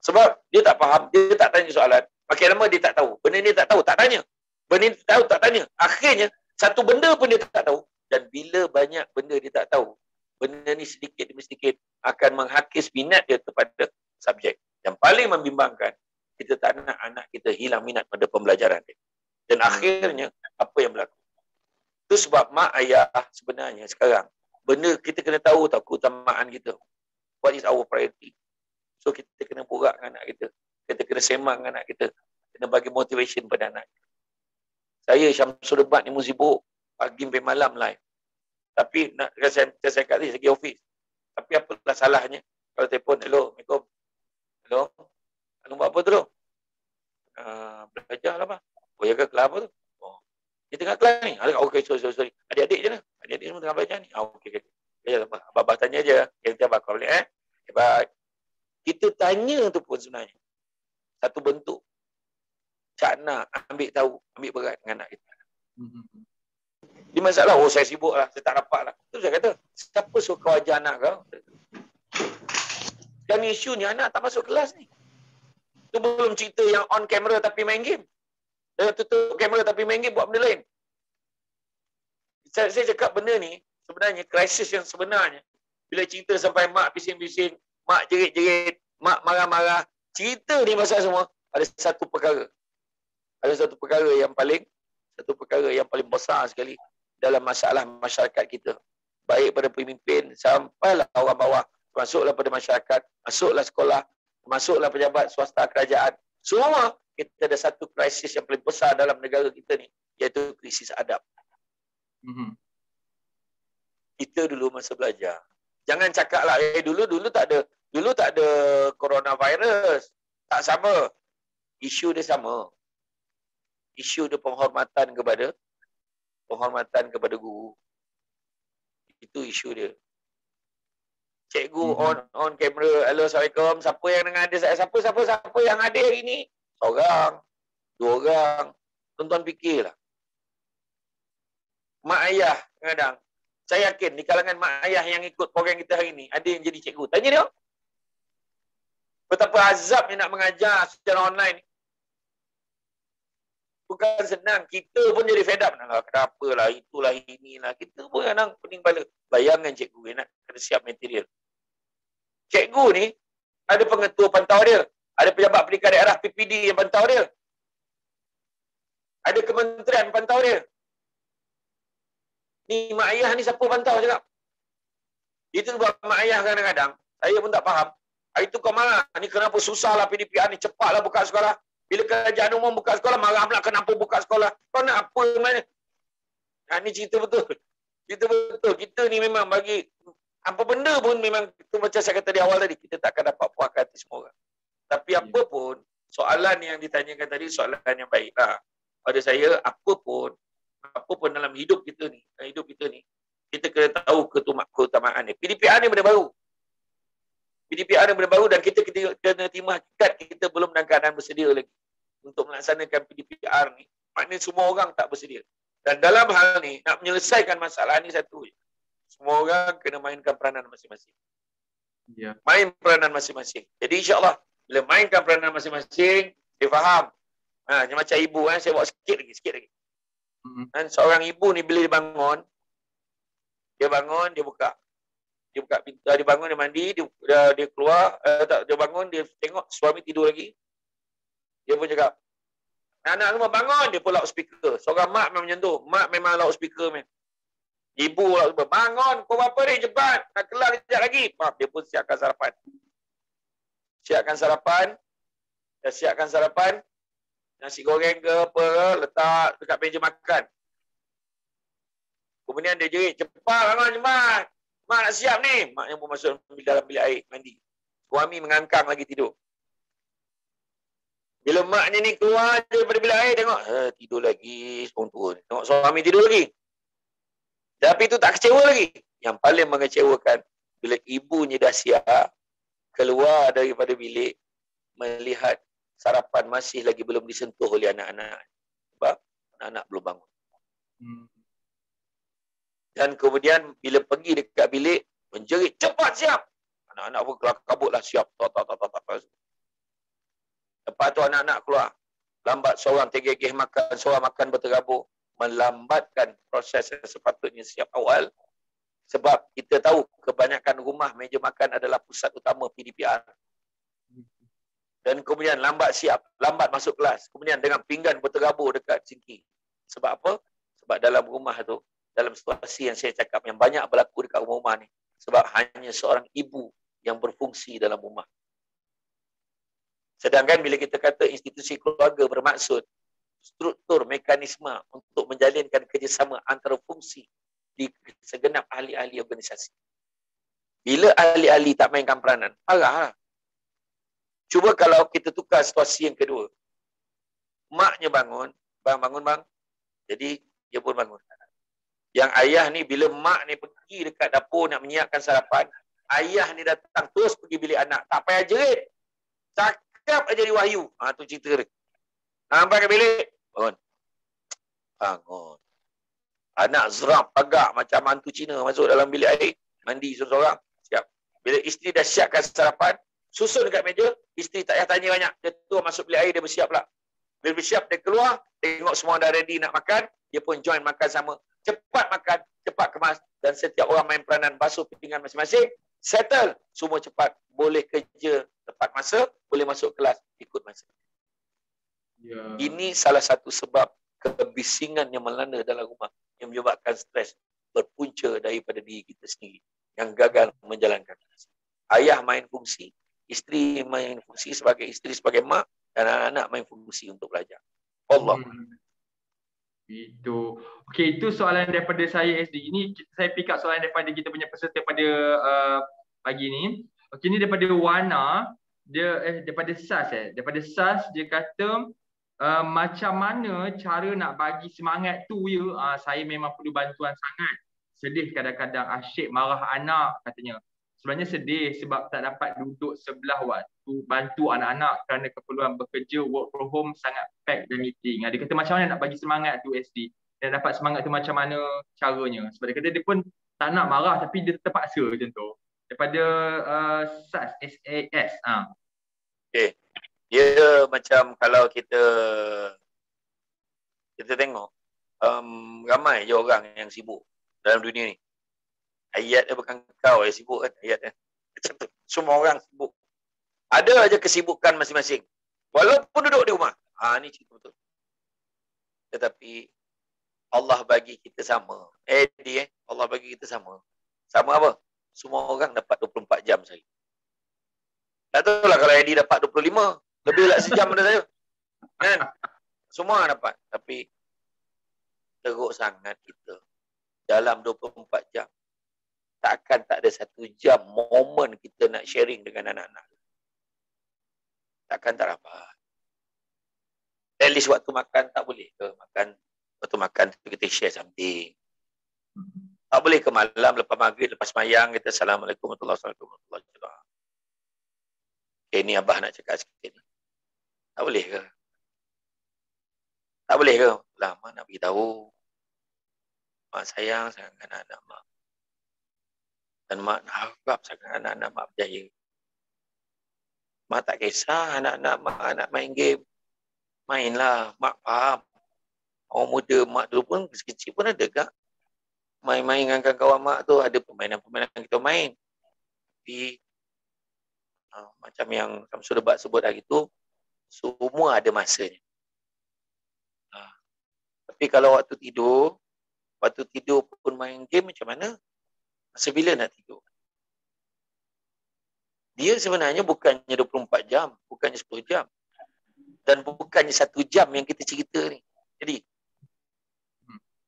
Sebab dia tak faham, dia tak tanya soalan. Makin lama dia tak tahu. Benda ni tak tahu, tak tanya. Benda ni tahu, tak tanya. Akhirnya, satu benda pun dia tak tahu. Dan bila banyak benda dia tak tahu, benda ni sedikit demi sedikit akan menghakis minat dia kepada subjek. Yang paling membimbangkan, kita tak nak anak kita hilang minat pada pembelajaran dia. Dan akhirnya, apa yang berlaku? Itu sebab mak ayah sebenarnya sekarang, benda kita kena tahu keutamaan kita. What is our priority? So, kita kena borak dengan anak kita. Kita kena sembang dengan anak kita. Kena bagi motivation pada anak kita. Saya Syamsul Debat ni sibuk. Pagi sampai malam live. Tapi, saya kat sini, segi office. Tapi apalah salahnya? Kalau telefon, hello, Assalamualaikum. Hello? Hello, buat apa tu? Belajar lah, Pak. Oh, jaga kelas apa tu? Oh. Dia tengah kelas ni. Okey, sorry. Adik-adik je lah. Adik-adik semua tengah belajar ni. Okey. Ya, Abah tanya je. Kita Abah kau boleh, Hebat. Kita tanya tu pun sebenarnya satu bentuk cakna ambil tahu, ambil berat dengan anak kita. Dia masalah, saya sibuk lah, saya tak dapat lah. Tu saya kata, siapa suruh kau ajar anak kau? Dan isu ni anak tak masuk kelas ni. Tu belum cerita yang on camera tapi main game. Dia tutup kamera tapi main game buat benda lain. Saya cakap benda ni sebenarnya krisis yang sebenarnya. Bila cerita sampai mak bising-bising, mak jerit-jerit, mak marah-marah, cerita ni pasal semua ada satu perkara. Ada satu perkara yang paling besar sekali dalam masalah masyarakat kita. Baik pada pemimpin sampailah orang bawah, masuklah pada masyarakat, masuklah sekolah, masuklah pejabat swasta kerajaan. Semua kita ada satu krisis yang paling besar dalam negara kita ni, iaitu krisis adab. Kita dulu masa belajar, jangan cakaplah dulu tak ada coronavirus. Tak sama. Isu dia sama. Isu dia penghormatan kepada guru. Itu isu dia. Cikgu on kamera, hello, Assalamualaikum, siapa yang dengan ada saya? Siapa yang ada hari ni? Seorang, 2 orang. Tuan-tuan fikirlah. Mak ayah kadang, saya yakin di kalangan mak ayah yang ikut program kita hari ni, ada yang jadi cikgu. Tanya dia. Betapa azabnya nak mengajar secara online. Bukan senang. Kita pun jadi fed up. Kenapa lah, itulah, inilah. Kita pun kadang pening kepala. Bayangkan cikgu nak kena siap material. Cikgu ni ada pengetua pantau dia. Ada pejabat pendidikan daerah PPD yang pantau dia. Ada kementerian pantau dia. Ni mak ayah ni siapa pantau cakap? Itu sebab mak ayah kadang-kadang, saya pun tak faham. Hari tu kau marah. Ni kenapa susahlah PDPR ni, cepatlah buka sekolah. Bila kerajaan umum buka sekolah, marah pula kenapa buka sekolah. Kau nak apa mana? Ni cerita betul. Cerita betul. Kita ni memang bagi apa benda pun memang itu macam saya kata di awal tadi, kita takkan dapat puaskan hati semua orang. Tapi apa pun, soalan yang ditanyakan tadi soalan yang baiklah. Pada saya, apa pun dalam hidup kita ni, kita kena tahu keutamaan ni. PDPR ni benda baru. PDPR ni benda baru dan kita kena terima hakikat kita belum dalam keadaan bersedia lagi untuk melaksanakan PDPR ni. Maknanya semua orang tak bersedia. Dan dalam hal ni, nak menyelesaikan masalah ni satu je. Semua orang kena mainkan peranan masing-masing. Ya. Main peranan masing-masing. Jadi insyaAllah, bila mainkan peranan masing-masing, dia faham. Dia macam ibu, saya bawa sikit lagi. Dan seorang ibu ni bila dia bangun, dia buka pintu, dia bangun, dia mandi, dia keluar, dia bangun, dia tengok suami tidur lagi. Dia pun cakap, anak semua bangun, dia pun loudspeaker. Seorang mak memang macam tu. Mak memang loudspeaker man. Ibu loudspeaker, bangun, kau apa ni, cepat, nak kelar kejap lagi. Dia pun siapkan sarapan. Nasi goreng ke apa, letak dekat meja makan. Kemudian dia jerit, cepat bangun, cepat. Mak nak siap ni. Mak yang pun masuk dalam bilik air, mandi. Suami mengangkang lagi tidur. Bila maknya ni keluar daripada bilik air, tengok, tidur lagi, seorang turun. Tengok suami tidur lagi. Tapi itu tak kecewa lagi. Yang paling mengecewakan, bila ibunya dah siap, keluar daripada bilik, melihat sarapan masih lagi belum disentuh oleh anak-anak. Sebab anak-anak belum bangun. Dan kemudian bila pergi dekat bilik, menjerit, cepat siap. Anak-anak pun keluar kabutlah siap. Lepas tu anak-anak keluar. Lambat seorang tergigih makan, seorang makan berterabur. Melambatkan proses yang sepatutnya siap awal. Sebab kita tahu kebanyakan rumah meja makan adalah pusat utama PDPR. Dan kemudian lambat siap, lambat masuk kelas. Kemudian dengan pinggan berterabur dekat sinki. Sebab apa? Sebab dalam rumah tu, dalam situasi yang saya cakap yang banyak berlaku dekat rumah ni. Sebab hanya seorang ibu yang berfungsi dalam rumah. Sedangkan bila kita kata institusi keluarga bermaksud struktur mekanisme untuk menjalinkan kerjasama antara fungsi di segenap ahli-ahli organisasi. Bila ahli-ahli tak mainkan peranan, parahlah. Cuba kalau kita tukar situasi yang kedua. Maknya bangun, bang. Jadi dia pun bangun. Yang ayah ni bila mak ni pergi dekat dapur nak menyiapkan sarapan, ayah ni datang terus pergi bilik anak. Tak payah jerit. Cakap aja di wahyu. Tu cerita dia. Nampak ke bilik? Bangun. Anak zeram, agak macam mantu Cina masuk dalam bilik air. Mandi seorang-seorang. Siap. Bila isteri dah siapkan sarapan, susun dekat meja, isteri tak payah tanya banyak. Dia tu masuk bilik air, dia bersiap pula. Bila bersiap, dia keluar, tengok semua dah ready nak makan, dia pun join makan sama. Cepat makan, cepat kemas. Dan setiap orang main peranan, basuh pinggan masing-masing, settle. Semua cepat. Boleh kerja tepat masa, boleh masuk kelas, ikut masa. Ya. Ini salah satu sebab kebisingan yang melanda dalam rumah yang menyebabkan stres berpunca daripada diri kita sendiri yang gagal menjalankan. Ayah main fungsi, isteri main fungsi sebagai isteri, sebagai mak, dan anak-anak main fungsi untuk belajar. Allah. Itu. Okey, itu soalan daripada saya SD. Ini saya pick up soalan daripada kita punya peserta pada pagi ni. Okey, ni daripada Wana, dia daripada SAS Daripada SAS dia kata macam mana cara nak bagi semangat tu ya. Saya memang perlu bantuan sangat. Sedih kadang-kadang, asyik marah anak katanya. Sebenarnya sedih sebab tak dapat duduk sebelah waktu bantu anak-anak kerana keperluan bekerja, work from home sangat pack dan meeting. Dia kata macam mana nak bagi semangat tu SD. Dan dapat semangat tu macam mana caranya. Sebab dia kata dia pun tak nak marah tapi dia terpaksa macam tu. Daripada SAS. Okay. Dia macam kalau kita tengok ramai je orang yang sibuk dalam dunia ni. Ayat dia bukan kau yang sibuk kan, ayat dia. Macam tu. Semua orang sibuk. Ada aja kesibukan masing-masing. Walaupun duduk di rumah. Ni cerita betul. Tetapi Allah bagi kita sama. Allah bagi kita sama. Sama apa? Semua orang dapat 24 jam saya. Tak tahu lah kalau Eddie dapat 25. Lebih lah sejam pada saya. Kan? Semua dapat. Tapi teruk sangat kita. Dalam 24 jam. Takkan tak ada 1 jam momen kita nak sharing dengan anak-anak. Takkan tak dapat. At least waktu makan tak boleh ke? Waktu makan kita share something. Tak boleh ke malam lepas maghrib, lepas semayang kita Assalamualaikum warahmatullahi wabarakatuh. Okay, ni abah nak cakap sikit ni. Tak boleh ke? Tak boleh ke? Lama nak beritahu. Mak sayang sangat anak-anak mak. Dan mak harap sangat anak-anak mak berjaya. Mak tak kisah anak-anak mak nak main game. Mainlah, mak faham. Orang muda mak dulu pun kecil pun ada kak. Main-main dengan kawan mak tu ada permainan-permainan kita main. Tapi macam yang Syamsul Debat sebut hari tu, semua ada masanya. Tapi kalau waktu tidur pun main game macam mana? Masa bila nak tidur? Dia sebenarnya bukannya 24 jam, bukannya 10 jam. Dan bukannya 1 jam yang kita cerita ni. Jadi,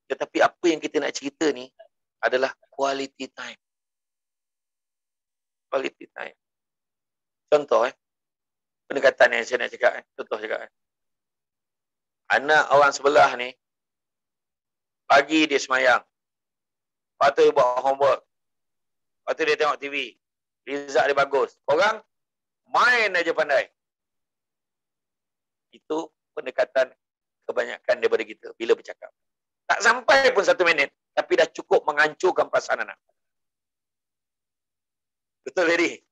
tetapi apa yang kita nak cerita ni adalah quality time. Quality time. Contoh pendekatan yang saya nak cakap contoh cakap anak orang sebelah ni pagi dia semayang. Lepas tu dia buat homework. Lepas tu dia tengok TV. Result dia bagus. Orang main aja pandai. Itu pendekatan kebanyakan daripada kita bila bercakap. Tak sampai pun 1 minit, tapi dah cukup menghancurkan perasaan anak. Betul, Lady?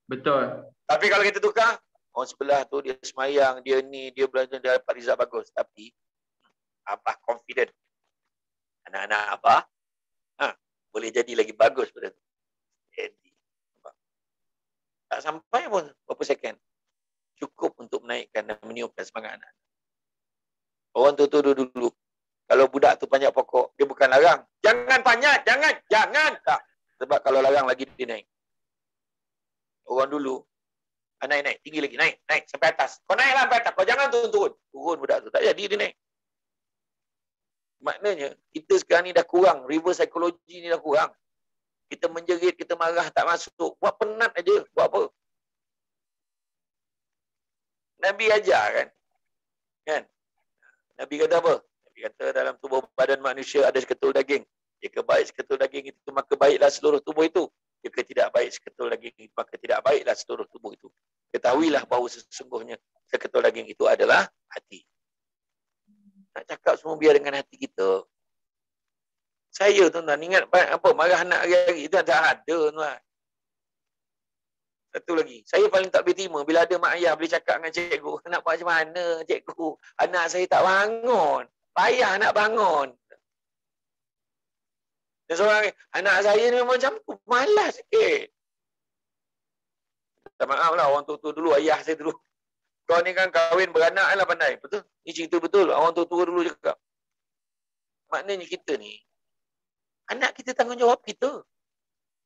Betul. Tapi kalau kita tukar, orang sebelah tu dia semayang, dia ni, dia belajar, dia dapat result bagus. Tapi, abah confident. Anak-anak abah, boleh jadi lagi bagus pada tu. Jadi, tak sampai pun berapa second. Cukup untuk menaikkan dan meniupkan semangat anak. Orang tu dulu. Kalau budak tu panjat pokok, dia bukan larang. Jangan panjat, jangan. Tak. Sebab kalau larang lagi dia naik. Orang dulu, naik, tinggi lagi, naik sampai atas. Kau naiklah sampai atas, kau jangan turun. Turun budak tu, tak jadi dia naik. Maknanya, kita sekarang ni dah kurang, reverse psychology ni dah kurang. Kita menjerit, kita marah, tak masuk. Buat penat aja, buat apa? Nabi ajar kan? Nabi kata apa? Nabi kata dalam tubuh badan manusia ada seketul daging. Jika baik seketul daging itu, maka baiklah seluruh tubuh itu. Jika tidak baik seketul daging itu, maka tidak baiklah seluruh tubuh itu. Ketahuilah bahawa sesungguhnya seketul daging itu adalah hati. Nak cakap semua biar dengan hati kita. Saya tuan-tuan ingat apa marah anak hari-hari itu tak ada tuan. Satu lagi, saya paling tak boleh terima bila ada mak ayah boleh cakap dengan cikgu, nak buat macam mana cikgu? Anak saya tak bangun. Payah nak bangun. Dan seorang, anak saya ni macam tu, malas sikit. Tak maaf lah, orang tua dulu, ayah saya dulu. Kau ni kan kahwin beranak lah pandai. Betul? Ni cerita betul. Orang tua dulu cakap. Maknanya kita ni, anak kita tanggungjawab kita.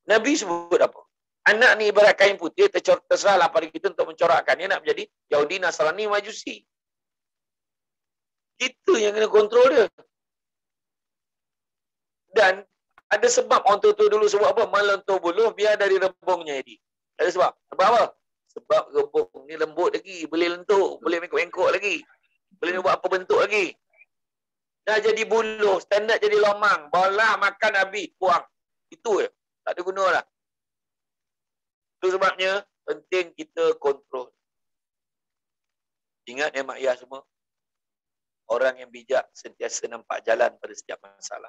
Nabi sebut apa? Anak ni ibarat kain putih, terserahlah pada kita untuk mencorakkan. Dia nak menjadi Yahudi, Nasrani, Majusi. Kita yang kena kontrol dia. Dan ada sebab orang tua dulu sebut apa? Melentur buluh biar dari rebungnya jadi. Ada sebab. Sebab apa? Sebab rebung ni lembut lagi. Boleh lentur. Boleh mengkok-mengkok lagi. Boleh buat apa bentuk lagi. Dah jadi buluh. Standard jadi lomang. Bawalah makan habis. Buang. Itu je. Tak ada guna lah. Itu sebabnya penting kita kontrol. Ingat ya mak ayah semua. Orang yang bijak sentiasa nampak jalan pada setiap masalah.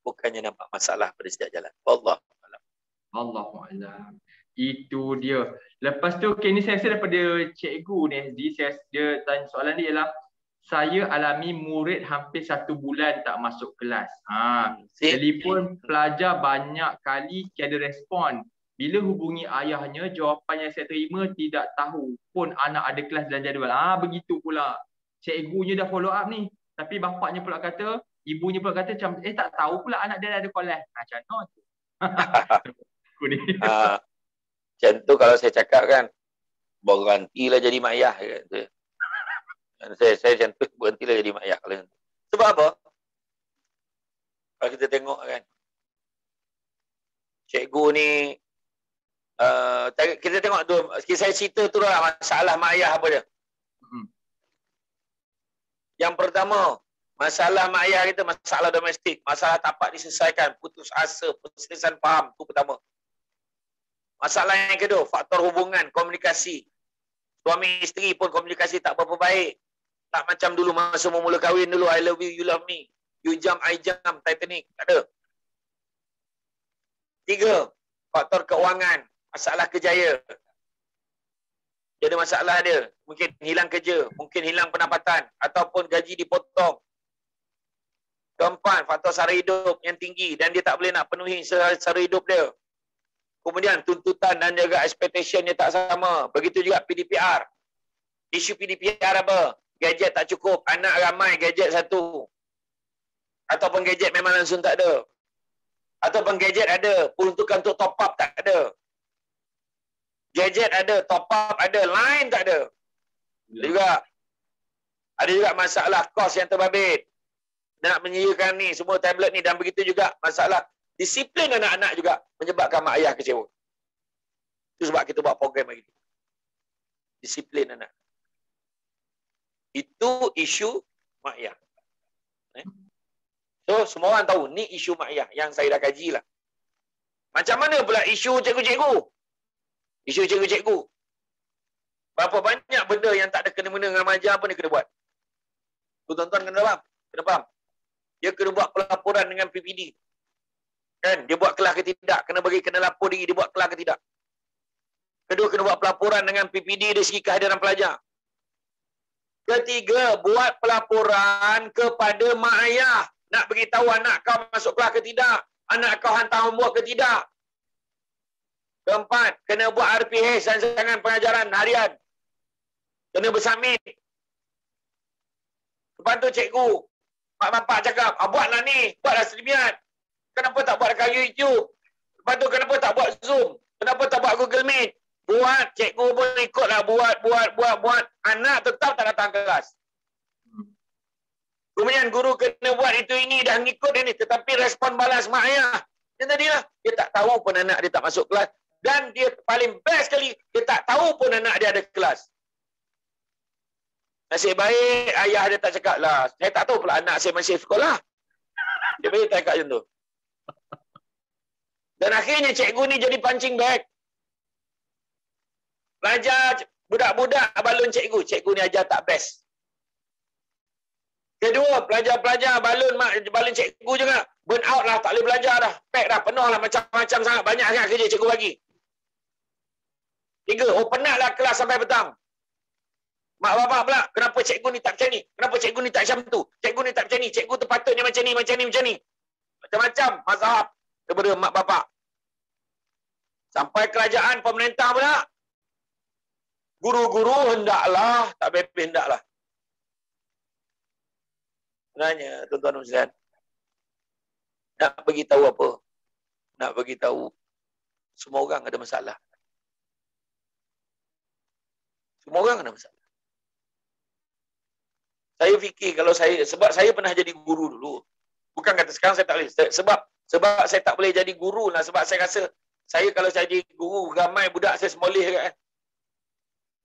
Bukannya nampak masalah pada setiap jalan. Wallahualam. Allahualam. Itu dia. Lepas tu, okay, ni saya rasa daripada cikgu ni SD, dia tanya soalan dia ialah, saya alami murid hampir 1 bulan tak masuk kelas. Telefon pelajar banyak kali tiada respon. Bila hubungi ayahnya, jawapan yang saya terima tidak tahu pun anak ada kelas dan jadual. Begitu pula. Cikgunya dah follow up ni. Tapi bapaknya pula kata, ibunya pula kata macam, tak tahu pula anak dia ada kelas. Macam mana tu? Macam tu kalau saya cakap kan, berhentilah jadi mak ayah. Saya macam tu, berhentilah jadi mak ayah. Sebab apa? Kalau kita tengok kan, cikgu ni, kita tengok tu, saya cerita tu lah masalah mak ayah apa dia. Yang pertama, masalah mak ayah kita, masalah domestik, masalah tapak diselesaikan, putus asa, perselisihan faham, tu pertama. Masalah yang kedua, faktor hubungan, komunikasi. Suami isteri pun komunikasi tak berapa baik. Tak macam dulu masa mula kahwin dulu, I love you, you love me. You jump, I jump, Titanic. Tak ada. 3, faktor keuangan, masalah kerjaya. Dia ada masalah dia. Mungkin hilang kerja, mungkin hilang pendapatan, ataupun gaji dipotong. 4, faktor sara hidup yang tinggi dan dia tak boleh nak penuhi sara hidup dia. Kemudian tuntutan dan juga expectation dia tak sama. Begitu juga PDPR. Isu PDPR apa? Gadget tak cukup. Anak ramai, gadget 1. Ataupun gadget memang langsung tak ada. Ataupun gadget ada, peruntukan untuk top up tak ada. Gadget ada, top up ada, line tak ada. Ada juga masalah kos yang terbabit. Nak menyediakan ni, semua tablet ni, dan begitu juga masalah disiplin anak-anak juga menyebabkan mak ayah kecewa. Itu sebab kita buat program begitu. Disiplin anak. Itu isu mak ayah. So, semua orang tahu, ni isu mak ayah yang saya dah kaji lah. Macam mana pula isu cikgu-cikgu? Isu cikgu-cikgu. Berapa banyak benda yang tak ada kena-mena dengan mengajar pun dia kena buat. Tu tuan-tuan kena faham. Kena faham. Dia kena buat pelaporan dengan PPD. Kan? Dia buat kelas ke tidak? Kena lapor diri dia buat kelas ke tidak? Kedua, kena buat pelaporan dengan PPD dari segi kehadiran pelajar. Ketiga, buat pelaporan kepada mak ayah. Nak beritahu anak kau masuk kelas ke tidak? Anak kau hantar homework ke tidak? 4, kena buat RPH, rancangan pengajaran harian. Kena bersubmit. Lepas tu cikgu, mak bapak cakap, buatlah ni, buatlah sedemikian. Kenapa tak buat dekat YouTube? Lepas tu kenapa tak buat Zoom? Kenapa tak buat Google Meet? Buat, cikgu pun ikutlah buat. Anak tetap tak datang kelas. Kemudian guru kena buat itu ini dah ngikut ini, tetapi respon balas mak ayah. Yang tadilah, dia tak tahu pun anak dia tak masuk kelas. Dan dia paling best sekali, dia tak tahu pun anak dia ada kelas. Nasib baik, ayah dia tak cakap lah. Saya tak tahu pula anak saya masih sekolah. Dia baik tak cakap macam tu. Dan akhirnya cikgu ni jadi punching bag. Pelajar, budak-budak balun cikgu. Cikgu ni ajar tak best. Kedua, pelajar-pelajar balun cikgu juga. Burn out lah, tak boleh belajar dah. Pack dah, penuh lah, macam-macam sangat. Banyak sangat kerja cikgu bagi. 3, penat lah kelas sampai petang. Mak bapak pula, kenapa cikgu ni tak macam ni? Kenapa cikgu ni tak macam tu? Cikgu ni tak macam ni. Cikgu tu patutnya macam ni. Macam-macam mazhab daripada mak bapak. Sampai kerajaan, pemerintah pula. Guru-guru hendaklah, tak bebel hendaklah. Sebenarnya, tuan-tuan dan puan, nak bagi tahu apa? Nak bagi tahu semua orang ada masalah. Semua orang ada masalah. Saya fikir kalau sebab saya pernah jadi guru dulu. Bukan kata sekarang saya tak boleh. Sebab saya tak boleh jadi guru lah. Sebab saya rasa, saya kalau saya jadi guru, ramai budak saya semoleh kan.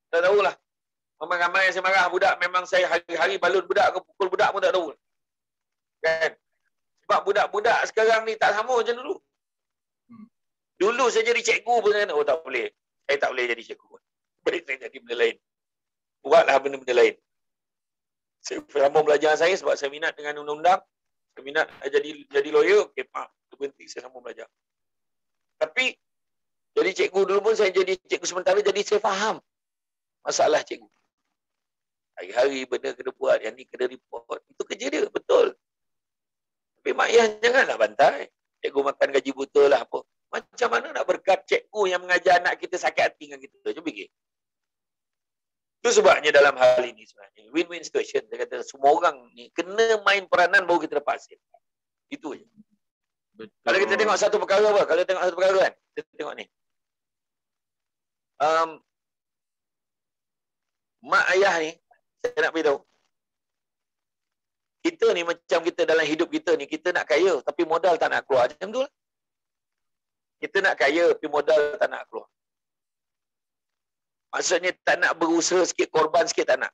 Tak tahulah. Memang ramai yang saya marah budak. Memang saya hari-hari balun budak ke pukul budak pun tak tahu. Kan? Sebab budak-budak sekarang ni tak sama macam dulu. Dulu saya jadi cikgu pun kan, tak boleh. Saya tak boleh jadi cikgu. Boleh saya jadi benda lain. Buatlah benda-benda lain. Saya sambung belajar saya sebab saya minat dengan undang-undang. Saya minat jadi lawyer. Okay, berhenti saya sambung belajar. Tapi, jadi Jadi cikgu dulu pun saya jadi cikgu sementara, jadi saya faham masalah cikgu. Hari-hari benda kena buat, yang ni kena report. Itu kerja dia, betul. Tapi mak ayah janganlah bantai. Cikgu makan gaji buta lah apa. Macam mana nak berkat cikgu yang mengajar anak kita sakit hati dengan kita? Cuba fikir. Itu sebabnya dalam hal ini sebenarnya. Win-win situation. Dia kata semua orang ni kena main peranan baru kita dapat hasil. Itu je. Betul. Kalau kita tengok satu perkara apa? Kalau tengok satu perkara kan? Kita tengok ni. Mak ayah ni, saya nak beritahu. Kita ni macam kita dalam hidup kita ni, kita nak kaya tapi modal tak nak keluar. Macam tu lah. Kita nak kaya tapi modal tak nak keluar. Maksudnya tak nak berusaha sikit, korban sikit tak nak.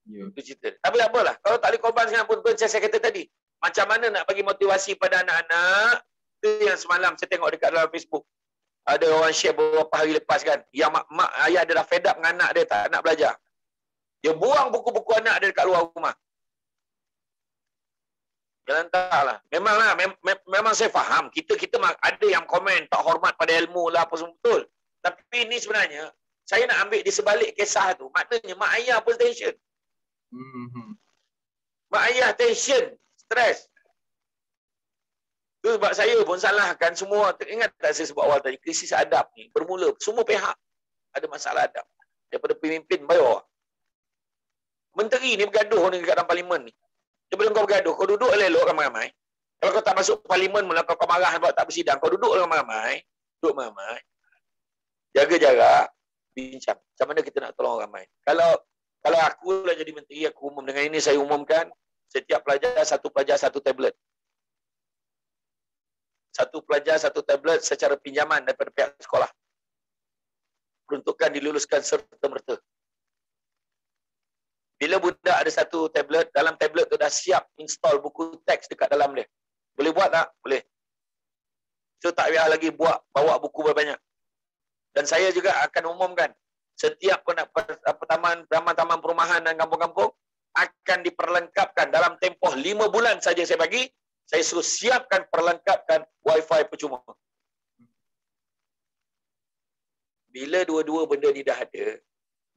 Ya. Itu cerita. Tapi apalah, kalau tak boleh korban sekarang pun saya kata tadi. Macam mana nak bagi motivasi pada anak-anak? Itu yang semalam saya tengok dekat dalam Facebook. Ada orang share beberapa hari lepas kan. Yang mak ayah dia dah fed up dengan anak dia, tak nak belajar. Dia buang buku-buku anak dia dekat luar rumah. Jangan taklah. Memanglah, memang saya faham. Kita ada yang komen tak hormat pada ilmu lah apa semua betul. Tapi ini sebenarnya, saya nak ambil di sebalik kisah tu. Maknanya mak ayah pun tension. Mak ayah tension, stres. Itu sebab saya pun salahkan semua. Ingat tak saya sebut awal tadi, krisis adab ni bermula semua pihak ada masalah adab. Daripada pemimpin bawah. Menteri ni bergaduh ni dekat dalam parlimen ni. Sebelum kau bergaduh, kau duduk elok ramai-ramai. Kalau kau tak masuk parlimen mula kau marah sebab tak bersidang, kau duduk ramai-ramai. Duduk ramai. Jaga jarak, bincang. Macam mana kita nak tolong orang ramai. Kalau aku lah jadi menteri, aku umum dengan ini, saya umumkan setiap pelajar satu tablet. Satu pelajar satu tablet secara pinjaman daripada pihak sekolah. Peruntukan diluluskan serta-merta. Bila budak ada satu tablet, dalam tablet tu dah siap install buku teks dekat dalam dia. Boleh buat tak? Boleh. So tak payah lagi bawa buku berbanyak. Dan saya juga akan umumkan setiap taman-taman perumahan dan kampung-kampung akan diperlengkapkan dalam tempoh 5 bulan saja saya bagi. Saya suruh siapkan perlengkapkan wifi percuma. Bila dua-dua benda ni dah ada,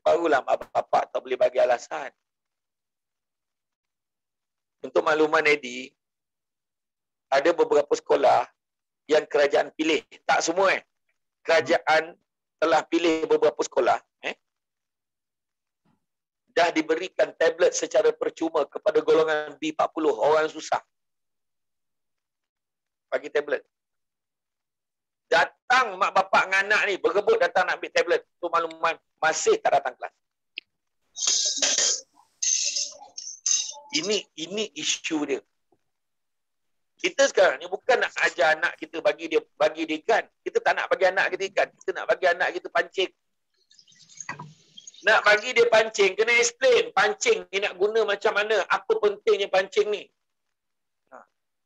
barulah mak bapak tak boleh bagi alasan. Untuk makluman Eddie, ada beberapa sekolah yang kerajaan pilih. Tak semua kerajaan telah pilih beberapa sekolah. Dah diberikan tablet secara percuma kepada golongan B40, orang susah. Bagi tablet. Datang mak bapak dengan anak ni, berebut datang nak ambil tablet. Tu makluman, masih tak datang kelas. Ini isu dia. Kita sekarang ni bukan nak ajar anak kita bagi dia ikan. Kita tak nak bagi anak kita ikan. Kita nak bagi anak kita pancing. Nak bagi dia pancing, kena explain. Pancing ni nak guna macam mana? Apa pentingnya pancing ni?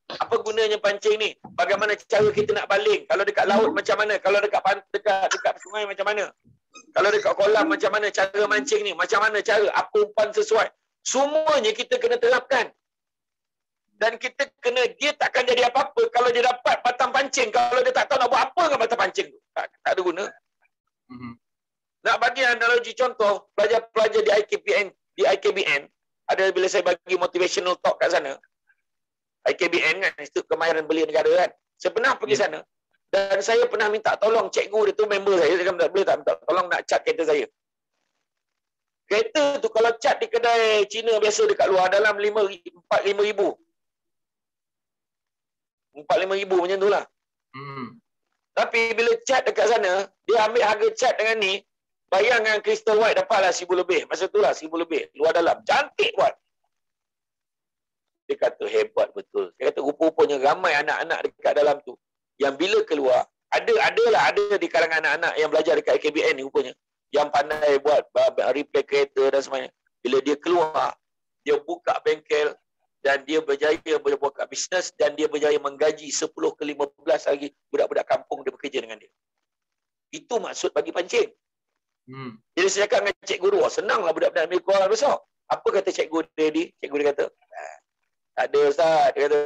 Apa gunanya pancing ni? Bagaimana cara kita nak baling? Kalau dekat laut macam mana? Kalau dekat sungai macam mana? Kalau dekat kolam macam mana cara mancing ni? Macam mana cara? Apa umpan sesuai? Semuanya kita kena terapkan. Dan kita kena, dia takkan jadi apa-apa kalau dia dapat batang pancing. Kalau dia tak tahu nak buat apa dengan batang pancing tu. Tak ada guna. Nak bagi analogi contoh, pelajar-pelajar di IKBN, ada bila saya bagi motivational talk kat sana, IKBN kan, Institut Kemahiran Belia Negara kan. Saya pernah pergi sana dan saya pernah minta tolong cikgu dia tu, member saya kata boleh tak minta tolong nak cat kereta saya. Kereta tu kalau cat di kedai Cina biasa dekat luar dalam 4-5 ribu. 4-5 ribu macam tu lah. Tapi bila cat dekat sana, dia ambil harga cat dengan ni, bayangkan Crystal White dapatlah 1,000 lebih. Masa tu lah 1,000 lebih. Luar dalam. Cantik buat. Dia kata hebat betul. Dia kata rupa-rupanya ramai anak-anak dekat dalam tu. Yang bila keluar, ada di kalangan anak-anak yang belajar dekat IKBN ni rupanya. Yang pandai buat repair kereta dan sebagainya. Bila dia keluar, dia buka bengkel dan dia berjaya buka bisnes dan dia berjaya menggaji 10 ke 15 lagi budak-budak kampung dia bekerja dengan dia. Itu maksud bagi pancing. Jadi saya cakap dengan cikgu dia, senanglah budak-budak ambil keluar besok. Apa kata cikgu dia? Cikgu dia kata, tak ada Ustaz. Dia kata,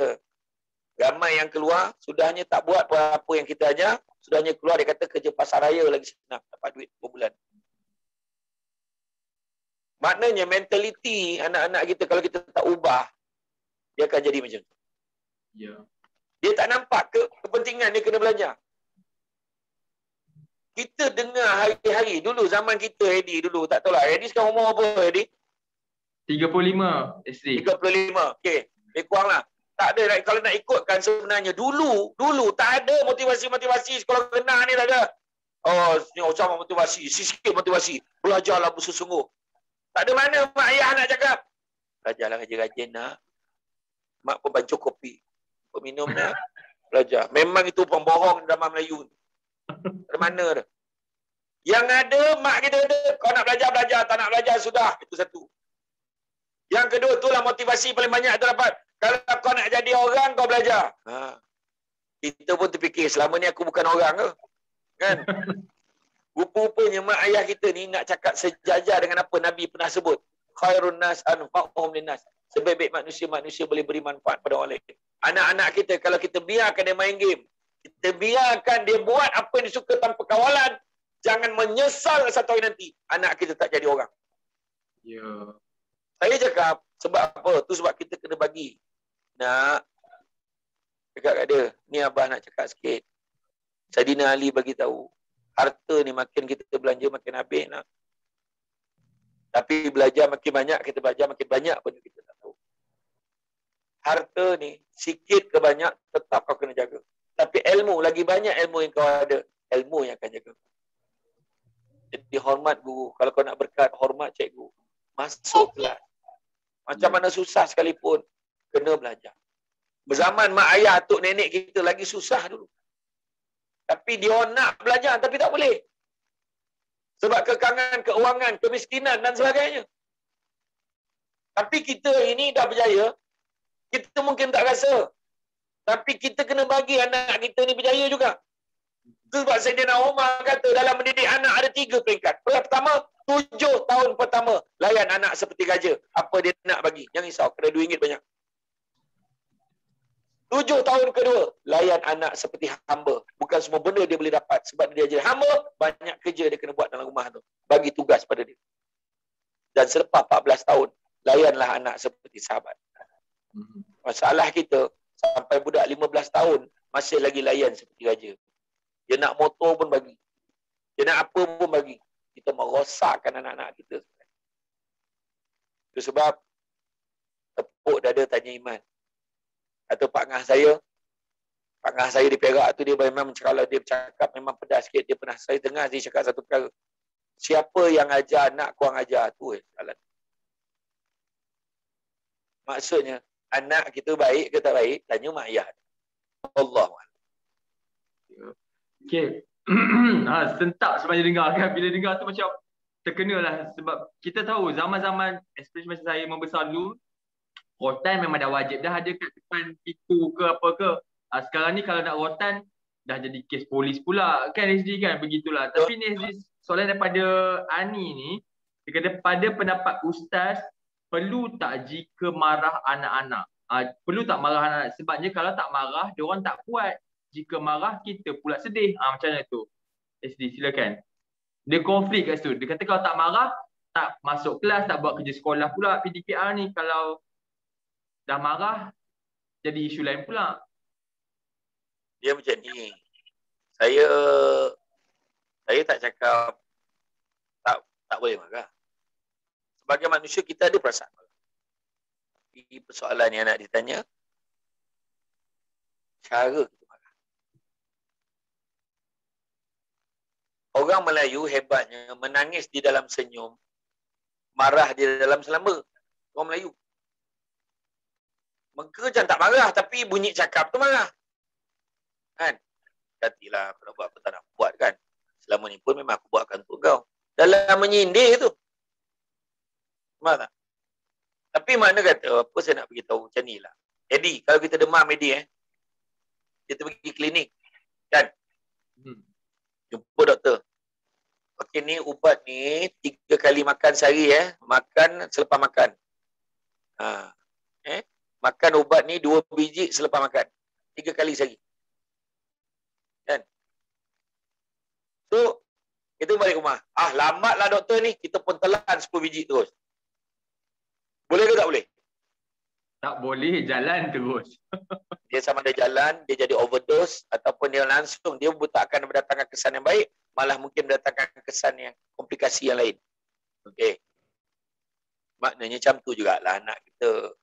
ramai yang keluar, sudahnya tak buat apa yang kita ajar, Sudahnya keluar, dia kata kerja pasar raya lagi senang, dapat duit per bulan. Maknanya mentaliti anak-anak kita kalau kita tak ubah, dia akan jadi macam tu. Ya. Dia tak nampak kepentingan dia kena belajar. Kita dengar hari-hari, dulu zaman kita Eddie dulu, tak tahulah, Eddie sekarang umur apa Eddie? 35 SD. 35. Okey, lebih kurang lah. Tak ada, kalau nak ikutkan sebenarnya, dulu tak ada motivasi sekolah rendah ni, tak ada. Oh, sama motivasi, sikit motivasi. Belajarlah bersungguh-sungguh. Tak ada mana mak ayah nak cakap. Belajarlah rajin-rajin nak. Mak pun bancuh kopi. Kau minum nak. Belajar. Memang itu pembohong drama Melayu. Dari mana dah? Yang ada, mak kita ada. Kau nak belajar, tak nak belajar, sudah. Itu satu. Yang kedua, itulah motivasi paling banyak tu dapat. Kalau kau nak jadi orang, kau belajar. Kita pun terfikir, selama ni aku bukan orang ke? Kan? Rupa-rupanya mak ayah kita ni nak cakap sejajar dengan apa Nabi pernah sebut. Khairun nas anfa'uhum linnas. Sebaik-baik manusia boleh beri manfaat pada orang lain. Anak-anak kita, kalau kita biarkan dia main game, kita biarkan dia buat apa yang dia suka tanpa kawalan, jangan menyesal satu hari nanti anak kita tak jadi orang. Ya. Saya cakap, sebab apa? Tu sebab kita kena bagi. Nak, cakap kat dia, ni abah nak cakap sikit. Saidina Ali bagi tahu, harta ni makin kita belanja makin habis nak. Tapi belajar makin banyak, kita belajar makin banyak pun kita tak tahu. Harta ni, sikit ke banyak, tetap kau kena jaga. Tapi ilmu, lagi banyak ilmu yang kau ada, ilmu yang akan jaga. Jadi hormat guru. Kalau kau nak berkat, hormat cikgu. Masuk kelas. Macam mana susah sekalipun, kena belajar. Berzaman mak ayah, atuk nenek kita lagi susah dulu. Tapi dia nak belajar, tapi tak boleh. Sebab kekangan, keuangan, kemiskinan dan sebagainya. Tapi kita ini dah berjaya, kita mungkin tak rasa. Tapi kita kena bagi anak kita ni berjaya juga. Sebab Saidina Umar kata dalam mendidik anak ada 3 peringkat. Pertama, 7 tahun pertama layan anak seperti raja. Apa dia nak bagi? Jangan risau, kena RM2 banyak. 7 tahun kedua, layan anak seperti hamba. Bukan semua benda dia boleh dapat. Sebab dia jadi hamba, banyak kerja dia kena buat dalam rumah tu. Bagi tugas pada dia. Dan selepas 14 tahun, layanlah anak seperti sahabat. Masalah kita, sampai budak 15 tahun, masih lagi layan seperti raja. Dia nak motor pun bagi. Dia nak apa pun bagi. Kita merosakkan anak-anak kita. Itu sebab, tepuk dada tanya iman. Atau Pak Ngah saya di Perak tu, dia memang kalau dia bercakap memang pedas sikit. Dia pernah, saya dengar dia cakap satu perkara. Siapa yang ajar anak, korang ajar. Tu salah. Maksudnya, anak kita baik ke tak baik, tanya mak ayah. Allah. Okay. Sentak sebenarnya dengar kan. Bila dengar tu macam terkenalah. Sebab kita tahu zaman-zaman, especially masa saya membesar dulu, rotan memang dah wajib dah ada kat depan pintu ke apa ke. Sekarang ni kalau nak rotan dah jadi kes polis pula kan SD kan, begitulah. Tapi ni SD, soalan daripada Ani ni, dia kata pada pendapat ustaz, perlu tak jika marah anak-anak? Perlu tak marah anak-anak? Sebabnya kalau tak marah, dia orang tak kuat. Jika marah, kita pula sedih. Macam mana tu? SD, silakan. Dia konflik kat situ. Dia kata kalau tak marah, tak masuk kelas, tak buat kerja sekolah pula PDPR ni. Kalau dah marah, jadi isu lain pula. Dia macam ni. Saya tak cakap tak boleh marah. Sebagai manusia kita ada perasaan. Tapi persoalan yang nak ditanya, cara kita marah. Orang Melayu hebatnya menangis di dalam senyum, marah di dalam selamba. Orang Melayu. Mereka macam tak marah, tapi bunyi cakap tu marah. Kan? Hatilah, aku nak buat apa tak nak buat kan. Selama ni pun memang aku buatkan untuk kau. Dalam menyindir tu. Faham tak? Tapi mana kata, apa saya nak beritahu macam ni lah. Eddie, kalau kita demam Eddie kita pergi klinik. Kan? Jumpa doktor. Okey, ni ubat ni 3 kali makan sehari Makan selepas makan. Makan ubat ni 2 biji selepas makan. 3 kali sehari. Kan? balik rumah. Lambatlah doktor ni, kita pun telan 10 biji terus. Boleh ke tak boleh? Tak boleh, jalan terus. Dia sama ada jalan, dia jadi overdose, ataupun dia langsung, dia tak akan mendatangkan kesan yang baik, malah mungkin mendatangkan kesan yang komplikasi yang lain. Okey. Maknanya macam tu jugalah anak kita.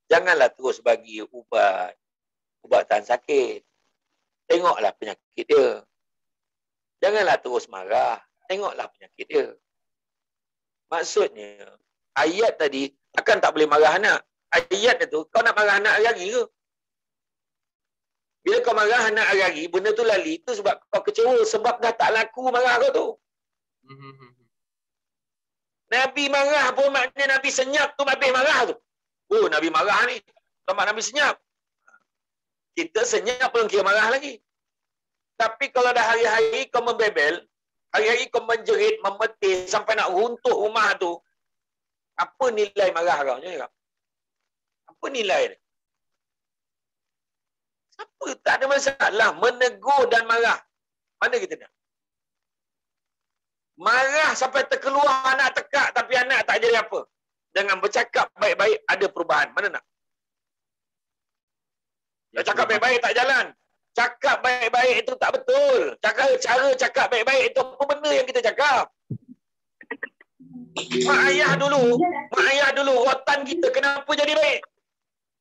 Janganlah terus bagi ubatan sakit. Tengoklah penyakit dia. Janganlah terus marah. Tengoklah penyakit dia. Maksudnya, ayat tadi, takkan tak boleh marah anak. Ayat itu, kau nak marah anak hari-hari ke? Bila kau marah anak hari-hari, benda tu lali, itu sebab kau kecewa. Sebab dah tak laku marah kau tu. Nabi marah pun maknanya Nabi senyap tu habis marah tu. Oh, Nabi marah ni. Sama Nabi senyap. Kita senyap belum kira marah lagi. Tapi kalau dah hari-hari kau membebel, hari-hari kau menjerit, memetis sampai nak runtuh rumah tu, apa nilai marah kau? Apa nilai dia? Apa? Tak ada masalah. Menegur dan marah. Mana kita nak? Marah sampai terkeluar anak tekak tapi anak tak jadi apa. Dengan bercakap baik-baik ada perubahan. Mana nak? Cakap baik-baik tak jalan. Cakap baik-baik itu tak betul. Cara cakap baik-baik itu apa benda yang kita cakap? Mak ayah dulu rotan kita kenapa jadi baik?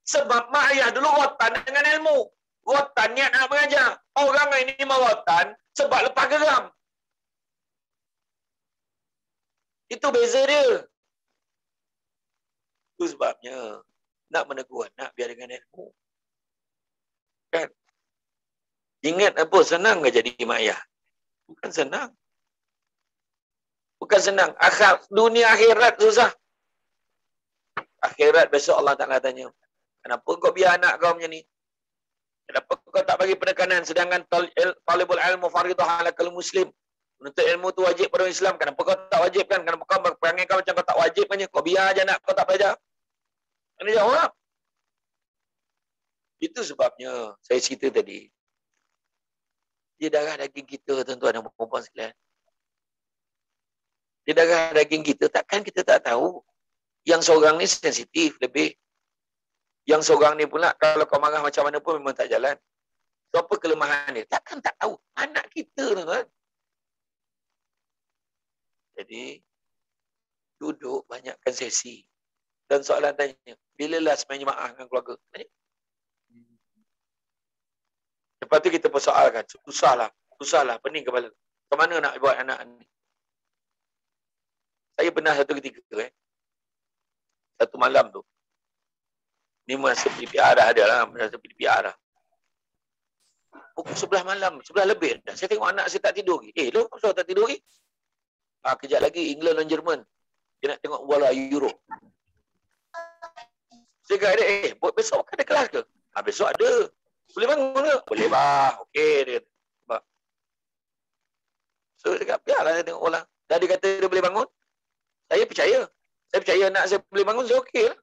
Sebab mak ayah dulu rotan dengan ilmu. Rotan niat nak belajar. Orang ini mau rotan sebab lepas geram. Itu beza dia. Itu sebabnya nak menegur anak biar dengan ilmu. Kan? Ingat apa? Senang ke jadi mak ayah? Bukan senang. Bukan senang. Dunia akhirat susah. Akhirat besok Allah Ta'ala tanya. Kenapa kau biar anak kau macam ni? Kenapa kau tak bagi penekanan sedangkan talibul ilmu faridah ala kulli muslim? Menuntut ilmu tu wajib pada orang Islam. Kenapa kau tak wajibkan? Kenapa kau perangai kau macam kau tak wajibkannya? Kau biar aja anak kau tak belajar. Kena jawab. Itu sebabnya saya cerita tadi. Dia darah daging kita, tuan-tuan dan puan-puan sekalian. Dia darah daging kita, takkan kita tak tahu. Yang seorang ni sensitif lebih. Yang seorang ni pula, kalau kau marah macam mana pun memang tak jalan. So, apa kelemahan dia? Takkan tak tahu. Anak kita, tuan-tuan. Jadi, duduk banyakkan sesi. Dan soalan tanya, bila last main jemaah dengan keluarga? Tanya. Lepas tu kita persoalkan, susahlah, pening kepala. Macam mana nak buat anak ni? Saya pernah satu ketika, satu malam tu, ni masa PDPR dah ada lah, masa PDPR dah. Pukul 11 malam, 11 lebih dah. Saya tengok anak saya tak tidur lagi. Lu, kenapa tak tidur lagi? Kejap lagi England dan Jerman. Dia nak tengok bola Euro. Saya kata dia, besok ada kelas ke? Besok ada. Boleh bangun ke? Boleh bah. Okey dia kata. So dia cakap, biarlah dia tengok bola. Dah dia kata dia boleh bangun. Saya percaya. Saya percaya anak saya boleh bangun, saya okey lah.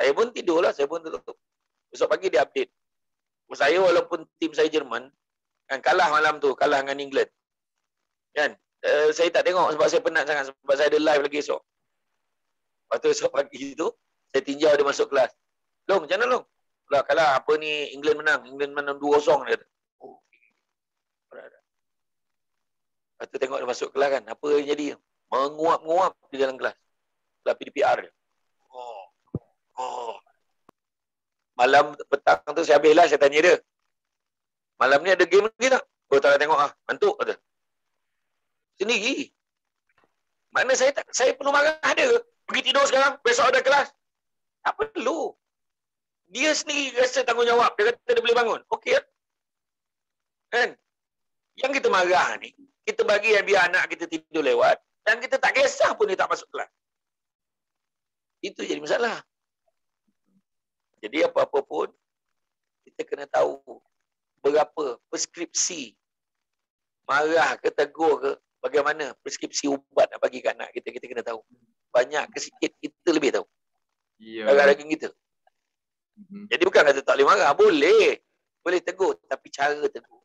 Saya pun tidur lah, saya pun tutup. Besok pagi dia update. Saya walaupun tim saya Jerman, kan kalah malam tu, kalah dengan England. Kan? Saya tak tengok sebab saya penat sangat, sebab saya ada live lagi esok. Lepas tu esok pagi tu, saya tinjau dia masuk kelas. Long, macam mana Long? Lah kalah apa ni England menang 2-0 dia kata. Oh. Lepas tu tengok dia masuk kelas kan, apa yang jadi? Menguap-nguap di dalam kelas. Kelas PDPR dia. Malam petang tu saya habis lah, saya tanya dia. Malam ni ada game lagi tak? Oh tak nak tengok mantuk kata. Sendiri. Mana saya perlu marah dia ke? Pergi tidur sekarang, besok ada kelas. Tak perlu. Dia sendiri rasa tanggungjawab. Dia kata dia boleh bangun. Okey kan? Yang kita marah ni, kita bagi biar anak kita tidur lewat dan kita tak kisah pun dia tak masuk kelas. Itu jadi masalah. Jadi apa-apa pun, kita kena tahu berapa preskripsi marah ke tegur ke, bagaimana preskripsi ubat nak bagi ke anak kita, kita kena tahu. Banyak ke sikit, kita lebih tahu. Darah daging kita. Jadi bukan kata tak boleh marah. Boleh tegur. Tapi cara tegur.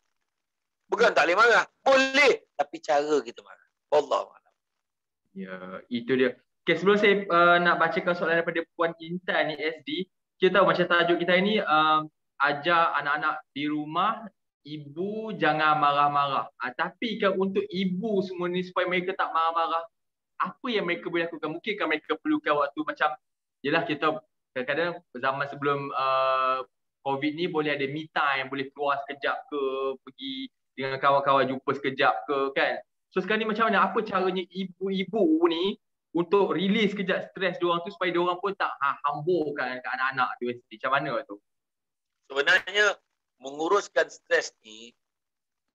Bukan tak boleh marah. Boleh. Tapi cara kita marah. Wallahualam. Ya, itu dia. Okay, sebelum saya nak bacakan soalan daripada Puan Intan ni SD, kita tahu macam tajuk kita ini ajar anak-anak di rumah, ibu jangan marah-marah. Tapi kan untuk ibu semua ni supaya mereka tak marah-marah, apa yang mereka boleh lakukan? Mungkinkah mereka perlukan waktu macam, yelah kita kadang-kadang zaman sebelum COVID ni boleh ada me time, boleh keluar sekejap ke, pergi dengan kawan-kawan jumpa sekejap ke kan. So sekarang ni macam mana, apa caranya ibu-ibu ni untuk release sekejap stres diorang tu supaya diorang pun tak hamburkan ke anak-anak tu. Macam mana tu? Sebenarnya menguruskan stres ni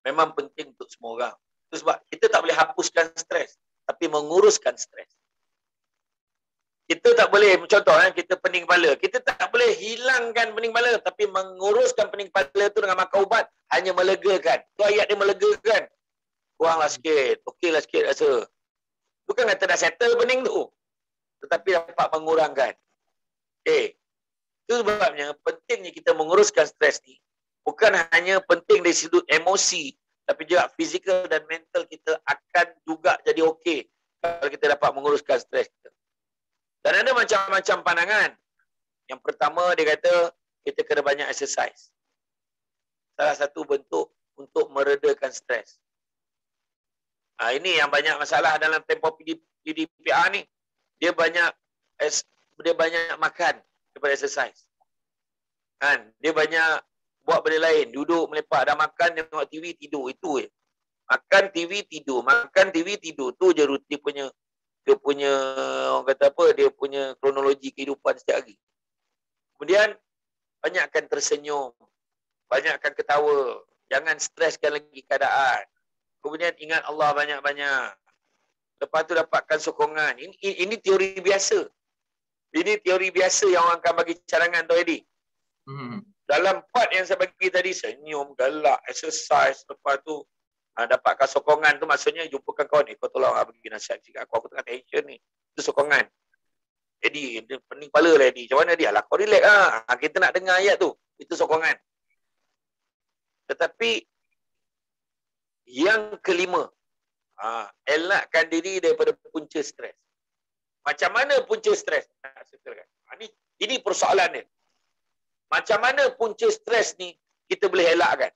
memang penting untuk semua orang. Itu sebab kita tak boleh hapuskan stres, tapi menguruskan stres. Kita tak boleh, contoh kita pening kepala. Kita tak boleh hilangkan pening kepala, tapi menguruskan pening kepala tu dengan makan ubat hanya melegakan. Tu ayat dia melegakan. Kuranglah sikit, okeylah sikit rasa. Bukan kata dah settle pening tu, tetapi dapat mengurangkan. Itu sebabnya pentingnya kita menguruskan stres ni. Bukan hanya penting dari sudut emosi, tapi juga fizikal dan mental kita akan juga jadi okey kalau kita dapat menguruskan stres kita. Dan ada macam-macam pandangan. Yang pertama dia kata kita kena banyak exercise. Salah satu bentuk untuk meredakan stres. Ini yang banyak masalah dalam tempoh PDPR ni. Dia banyak makan daripada exercise. Kan? Dia banyak buat benda lain. Duduk melepak, dah makan, tengok TV, tidur. Itu je. Makan TV, tidur. Makan TV, tidur. Tu je rutin dia punya orang kata apa, dia punya kronologi kehidupan setiap hari. Kemudian banyakkan tersenyum, banyakkan ketawa, jangan streskan lagi keadaan. Kemudian ingat Allah banyak-banyak. Lepas tu dapatkan sokongan. Ini teori biasa. Ini teori biasa yang orang akan bagi cadangan tu tadi. Dalam part yang saya bagi tadi, senyum, gelak, exercise, lepas tu dapatkan sokongan tu maksudnya jumpakan kawan ni, kau tolong bagi nasihat sikit aku tengah tension ni. Itu sokongan. Jadi dia pening kepala lah Eddie. Macam mana dia? Alah kau relax lah. Kita nak dengar ayat tu. Itu sokongan. Tetapi yang kelima, elakkan diri daripada punca stres. Macam mana punca stres? Ini persoalan dia. Macam mana punca stres ni kita boleh elakkan?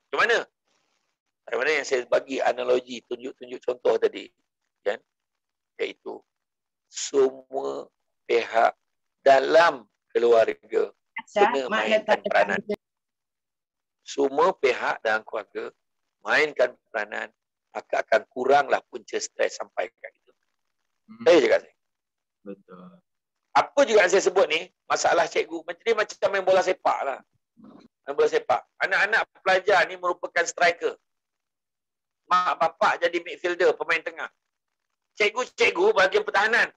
Macam mana? Macam mana yang saya bagi analogi, tunjuk-tunjuk contoh tadi. Kan? Iaitu semua pihak dalam keluarga kena mainkan peranan. Semua pihak dalam keluarga mainkan peranan, maka akan kuranglah punca stres sampai kat kita. Saya cakap saya. Betul. Apa juga yang saya sebut ni, masalah cikgu. Dia macam main bola sepak lah. Main bola sepak. Anak-anak pelajar ni merupakan striker. Mak bapak jadi midfielder, pemain tengah. Cikgu-cikgu bahagian pertahanan.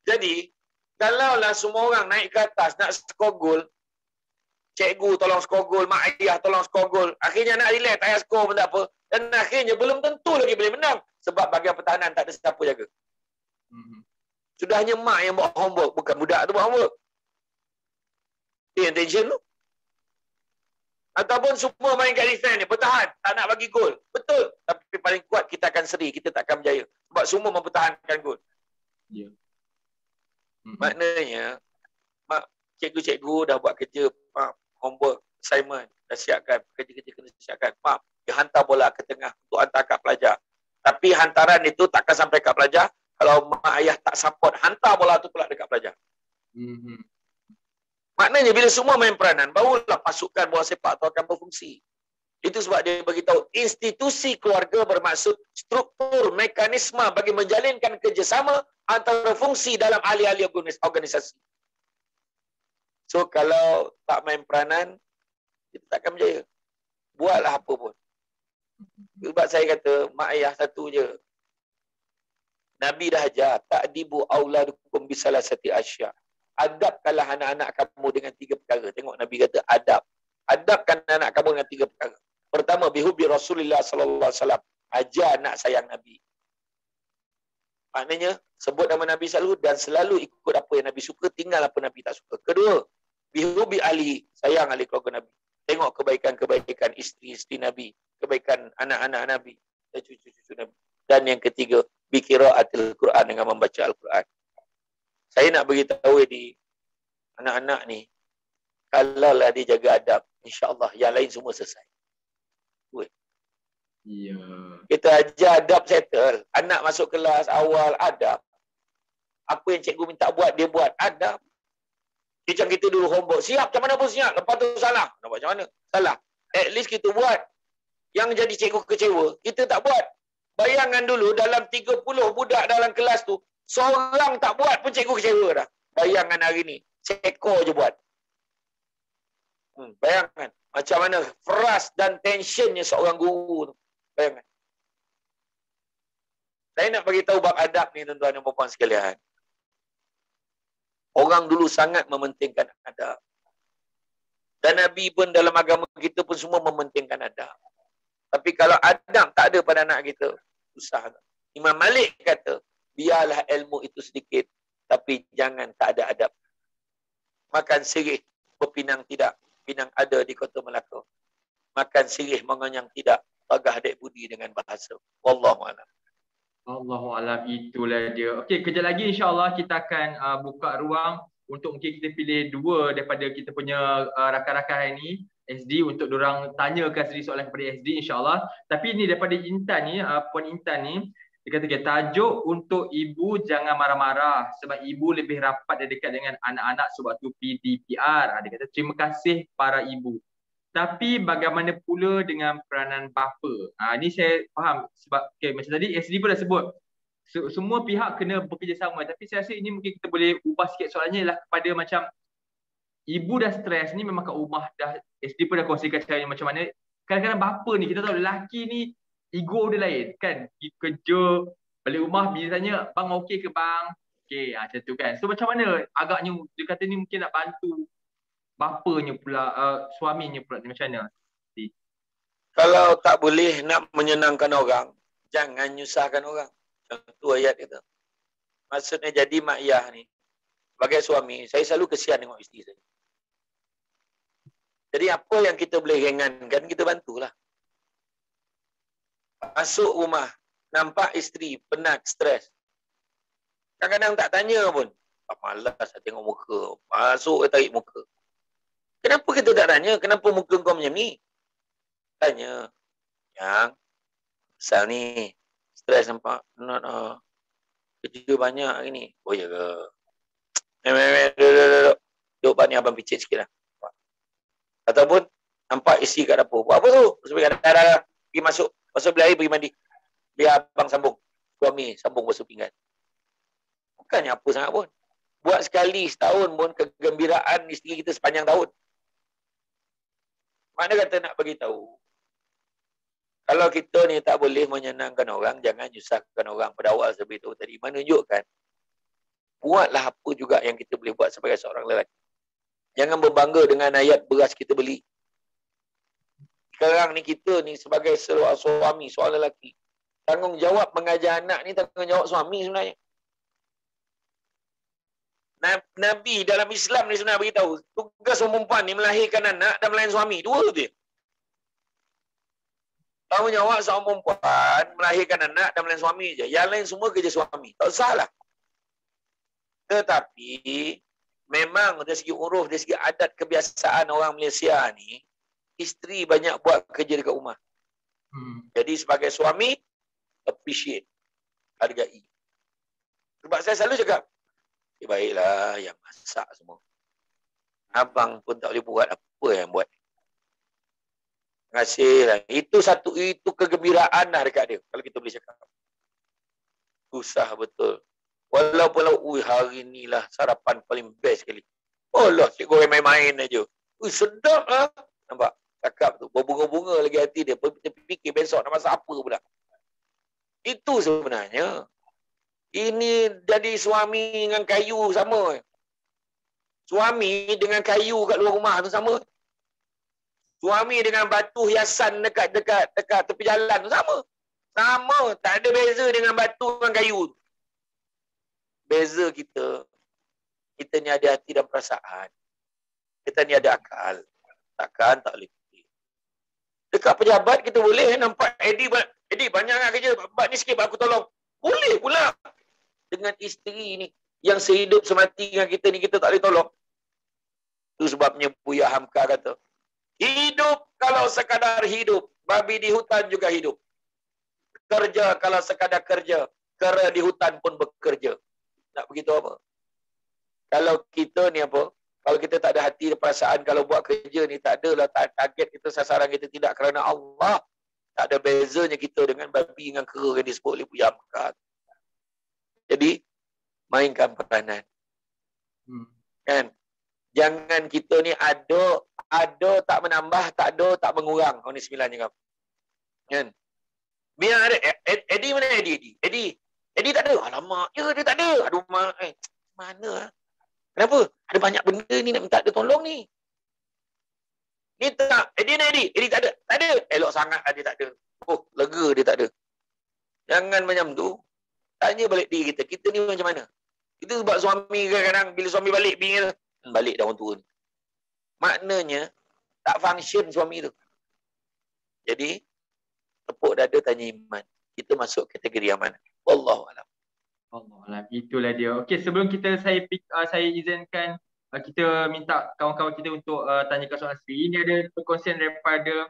Jadi, kalaulah semua orang naik ke atas nak skor gol, cikgu tolong skor gol, mak ayah tolong skor gol. Akhirnya nak relax, tak payah skor pun tak apa. Dan akhirnya belum tentu lagi boleh menang. Sebab bahagian pertahanan tak ada siapa jaga. Sudahnya mak yang buat homework, bukan budak tu buat homework. Attention tu. Ataupun semua main kat defense ni, bertahan, tak nak bagi gol. Betul. Tapi paling kuat kita akan seri, kita tak akan berjaya. Sebab semua mempertahankan gol. Ya. Maknanya, cikgu-cikgu dah buat kerja, homework, assignment, dah siapkan, kerja-kerja kena siapkan. Dia hantar bola ke tengah untuk hantar kat pelajar. Tapi hantaran itu takkan sampai kat pelajar kalau mak ayah tak support, hantar bola tu pula dekat pelajar. Maknanya bila semua main peranan, barulah pasukan bola sepak tu akan berfungsi. Itu sebab dia beritahu institusi keluarga bermaksud struktur mekanisme bagi menjalinkan kerjasama antara fungsi dalam ahli-ahli organisasi. So kalau tak main peranan, kita takkan berjaya. Buatlah apa pun. Sebab saya kata, mak ayah satu je. Nabi dah ajar, ta'dibu auladukum bisalasati asya. Adabkanlah anak-anak kamu dengan 3 perkara. Tengok Nabi kata adab. Adabkan anak kamu dengan 3 perkara. Pertama, bihubbi Rasulullah sallallahu alaihi wasallam. Ajar anak sayang Nabi. Maknanya, sebut nama Nabi selalu dan selalu ikut apa yang Nabi suka, tinggal apa Nabi tak suka. Kedua, bihubbi ahli, sayang ahli keluarga Nabi. Tengok kebaikan-kebaikan isteri-isteri Nabi, kebaikan anak-anak Nabi dan cucu-cucu Nabi. Dan yang ketiga, biqiraatil Quran, dengan membaca Al-Quran. Saya nak beritahu di anak-anak ni, kalaulah dia jaga adab, insya-Allah yang lain semua selesai. Ya. Kita ajar adab settle. Anak masuk kelas awal adab. Apa yang cikgu minta buat, dia buat. Adab. Macam kita dulu homework. Siap, macam mana pun siap. Lepas tu salah. Nak buat macam mana? Salah. At least kita buat. Yang jadi cikgu kecewa, kita tak buat. Bayangkan dulu dalam 30 budak dalam kelas tu, seorang tak buat pun cikgu kecewa dah. Bayangkan hari ni, seekor je buat. Bayangkan. Macam mana frust dan tensionnya seorang guru tu. Bayangkan. Saya nak bagi tahu bab adab ni, tuan-tuan dan puan sekalian. Orang dulu sangat mementingkan adab. Dan Nabi pun dalam agama kita pun semua mementingkan adab. Tapi kalau adab tak ada pada anak kita, susah. Imam Malik kata, biarlah ilmu itu sedikit, tapi jangan tak ada adab. Makan sirih, berpinang tidak. Pinang ada di Kota Melaka. Makan sirih, menganyang tidak. Pagah dek budi dengan bahasa. Wallahualam. Allahualam, itulah dia. Okey, kejap lagi insya-Allah kita akan buka ruang untuk mungkin kita pilih dua daripada kita punya rakan-rakan hari ni, SD, untuk diorang tanyakan sendiri soalan kepada SD insya-Allah. Tapi ni daripada Intan ni, Puan Intan ni, dia kata tajuk untuk ibu jangan marah-marah sebab ibu lebih rapat dan dekat dengan anak-anak sewaktu PDPR. Dia kata terima kasih para ibu. Tapi bagaimana pula dengan peranan bapa? Ini saya faham sebab macam tadi SD pun dah sebut semua pihak kena bekerjasama, tapi saya rasa ini mungkin kita boleh ubah sikit soalannya ialah kepada macam ibu dah stres ni, memang kat rumah dah, SD pun dah kongsikan caranya macam mana. Kadang-kadang bapa ni, kita tahu lelaki ni ego dia lain kan, pergi kerja balik rumah bila tanya bang okey ke bang, okey macam tu kan. So macam mana agaknya dia kata ni mungkin nak bantu bapanya pula, suaminya pula, macam mana? Kalau tak boleh nak menyenangkan orang, jangan nyusahkan orang. Itu ayat kita. Maksudnya jadi mak ayah ni, sebagai suami, saya selalu kesian tengok isteri saya. Jadi apa yang kita boleh ringankan, kita bantulah. Masuk rumah, nampak isteri penat, stres. Kadang-kadang tak tanya pun. Malas saya tengok muka. Masuk, tarik muka. Kenapa kita tak tanya? Kenapa muka kau macam ni? Tanya. Yang, pasal ni, stres nampak. Kerja banyak hari ni. Oh ya ke? Duduk ni abang picit sikit lah. Ataupun, nampak isi kat dapur. Buat apa tu? Pergi masuk bilik air, pergi mandi. Biar abang sambung. Suami sambung basuh pinggan. Bukannya apa sangat pun. Buat sekali setahun pun kegembiraan isteri kita sepanjang tahun. Mana kata nak bagi tahu? Kalau kita ni tak boleh menyenangkan orang, jangan nyusahkan orang. Pada awal saya beritahu tadi, menunjukkan buatlah apa juga yang kita boleh buat sebagai seorang lelaki. Jangan berbangga dengan ayat beras kita beli. Sekarang ni kita ni sebagai seorang suami, seorang lelaki, tanggungjawab mengajar anak ni tanggungjawab suami sebenarnya. Nabi dalam Islam ni sebenarnya beritahu, tugas perempuan ni melahirkan anak dan melayani suami. Dua tu. Tanggungjawab seorang perempuan melahirkan anak dan melayani suami je. Yang lain semua kerja suami. Tak usahlah. Tetapi memang dari segi uruf, dari segi adat kebiasaan orang Malaysia ni, isteri banyak buat kerja dekat rumah. Jadi sebagai suami, appreciate, hargai. Sebab saya selalu cakap, baiklah yang masak semua. Abang pun tak boleh buat apa yang buat. Terima kasih lah. Itu kegembiraan lah dekat dia. Kalau kita boleh cakap. Susah betul. Walaupun hari ni lah sarapan paling best sekali. Oh lah, cik goreng main-main aja. Sedap lah. Nampak? Cakap tu. Berbunga-bunga lagi hati dia. Dia fikir besok nak masak apa pula. Itu sebenarnya. Ini jadi suami dengan kayu sama. Suami dengan kayu kat luar rumah tu sama. Suami dengan batu hiasan dekat tepi jalan tu sama. Sama. Tak ada beza dengan batu dengan kayu tu. Beza kita ni ada hati dan perasaan. Kita ni ada akal. Takkan tak boleh cuti. Dekat pejabat kita boleh nampak Eddie banyak nak kerja. Buat ni sikit aku tolong. Boleh pula. Dengan isteri ni yang sehidup semati dengan kita ni kita tak boleh tolong. Itu sebabnya Buya Hamka kata, hidup kalau sekadar hidup, babi di hutan juga hidup. Kerja kalau sekadar kerja, kera di hutan pun bekerja. Nak begitu apa? Kalau kita ni apa? Kalau kita tak ada hati dan perasaan, kalau buat kerja ni tak adalah target kita, sasaran kita tidak kerana Allah. Tak ada bezanya kita dengan babi dengan kera yang disebut oleh Buya Hamka. Jadi, mainkan peranan. Kan? Jangan kita ni ada tak menambah, tak ada tak mengurang. Oh ni 9 je kau. Kan? Biar ada Eddie mana Eddie? Eddie tak ada. Alamak, ya dia tak ada. Aduh mak, mana? Kenapa? Ada banyak benda ni nak minta dia tolong ni. Ni tak, Eddie tak ada. Tak ada. Elok sangat dia tak ada. Oh, lega dia tak ada. Jangan macam tu. Tanya balik diri kita. Kita ni macam mana? Itu sebab suami kadang-kadang bila suami balik bingil, balik dah orang tua ni. Maknanya tak function suami tu. Jadi tepuk dada tanya iman. Kita masuk kategori yang mana? Wallahualam. Allah, itulah dia. Okey, sebelum saya izinkan kita minta kawan-kawan kita untuk tanyakan soalan sendiri. Ini ada perkongsian daripada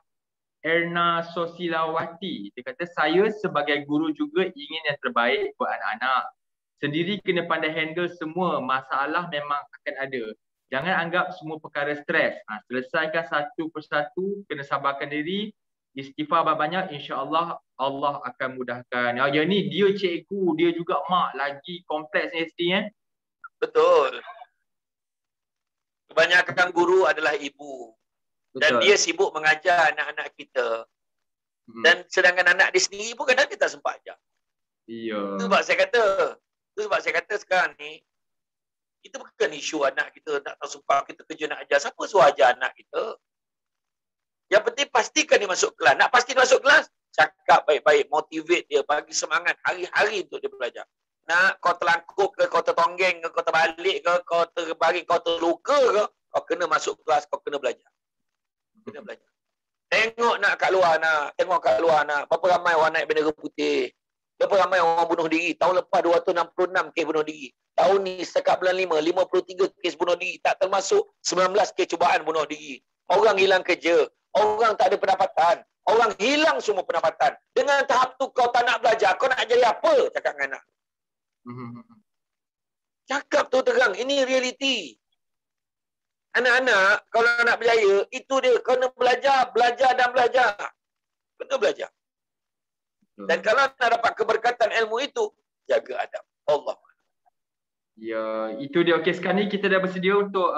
Erna Sosilawati. Dia kata, saya sebagai guru juga ingin yang terbaik buat anak-anak. Sendiri kena pandai handle semua masalah, memang akan ada. Jangan anggap semua perkara stres. Selesaikan satu persatu, kena sabarkan diri, istighfar banyak, insya-Allah Allah akan mudahkan. Yang ni dia cikgu, dia juga mak, lagi kompleks ni SD Betul. Kebanyakan guru adalah ibu. Dan Betul. dia sibuk mengajar anak-anak kita. Dan sedangkan anak dia sendiri pun kadang kita sempat ajar. Iya. Itu sebab saya kata sekarang ni kita bukan isu anak kita nak tahu sumpah kita kerja nak ajar. Siapa suruh ajar anak kita? Yang penting pastikan dia masuk kelas. Nak pasti dia masuk kelas, cakap baik-baik, motivate dia, bagi semangat hari-hari untuk dia belajar. Nak kau terlangkup ke, kau tertonggeng ke, kau terbalik ke, kau terbaring, kau terluka ke, kau kena masuk kelas, kau kena belajar. Kena belajar. Tengok kat luar nak. Berapa ramai orang naik bendera putih. Berapa ramai orang bunuh diri. Tahun lepas 266 kes bunuh diri. Tahun ni setakat bulan 5, 53 kes bunuh diri. Tak termasuk 19 kes cubaan bunuh diri. Orang hilang kerja. Orang tak ada pendapatan. Orang hilang semua pendapatan. Dengan tahap tu kau tak nak belajar. Kau nak jadi apa? Cakap dengan anak. Cakap tu terang. Ini realiti. Anak-anak, kalau nak berjaya, itu dia. Kau nak belajar dan belajar. Kena belajar. Dan kalau nak dapat keberkatan ilmu itu, jaga adab. Allah. Ya, itu dia. Okey, sekarang ni kita dah bersedia untuk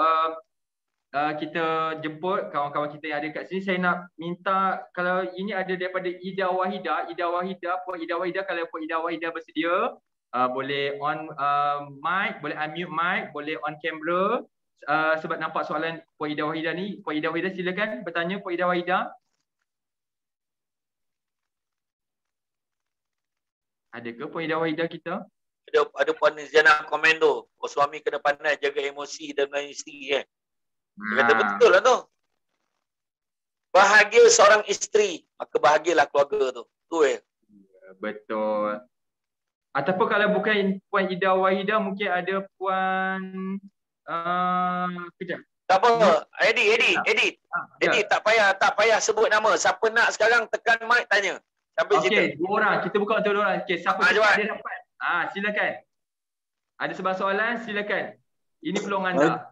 kita jemput kawan-kawan kita yang ada kat sini. Saya nak minta, kalau ini ada daripada Ida Wahida. Puan Ida Wahida, kalau Puan Ida Wahida bersedia, boleh on mic, boleh unmute mic, boleh on camera. Sebab nampak soalan Puan Ida Wahida ni. Puan Ida Wahida silakan bertanya, Puan Ida Wahida. Ada ke Puan Ida Wahida kita? Ada Puan Ziana Komendo. Oh, suami kena pandai jaga emosi dan melayan isteri kan. Dia kata betul lah tu. Bahagia seorang isteri, maka bahagialah keluarga tu. Tu Betul. Ataupun kalau bukan Puan Ida Wahida, mungkin ada Puan kejap. Tak apa. Eddie, tak payah sebut nama. Siapa nak sekarang tekan mic tanya. Okey, 2 orang. Kita buka untuk 2 orang. Okey, siapa dia dapat? Silakan. Ada sebarang soalan, silakan. Ini peluang anda.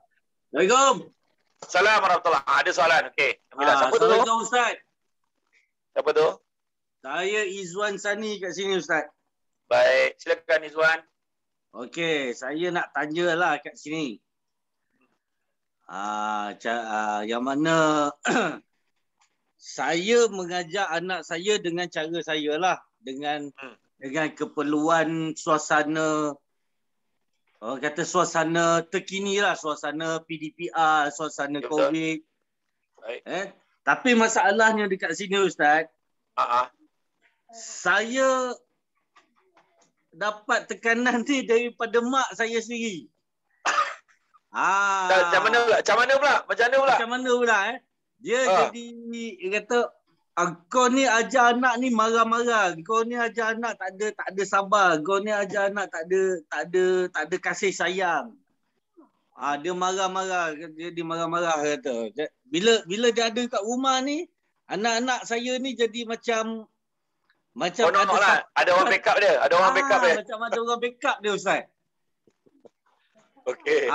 Assalamualaikum. Assalamualaikum warahmatullahi. Ada soalan. Okey. Siapa tu? Assalamualaikum Ustaz. Siapa tu? Saya Izwan Sani kat sini Ustaz. Baik, silakan Izwan. Okey, saya nak tanyalah kat sini. Yang mana saya mengajar anak saya dengan cara saya lah, dengan keperluan suasana, orang kata suasana terkini lah, suasana PDPR, suasana COVID. Tapi masalahnya dekat sini Ustaz, saya dapat tekanan ni daripada mak saya sendiri. Macam mana pula? Dia jadi dia kata kau ni ajar anak ni marah-marah. Kau ni ajar anak tak ada sabar. Kau ni ajar anak tak ada kasih sayang. Dia marah-marah, dia marah-marah kata. Bila dia ada kat rumah ni, anak-anak saya ni jadi macam Kononok lah. Ada orang backup dia. Macam ada orang backup dia, Ustaz. Okey.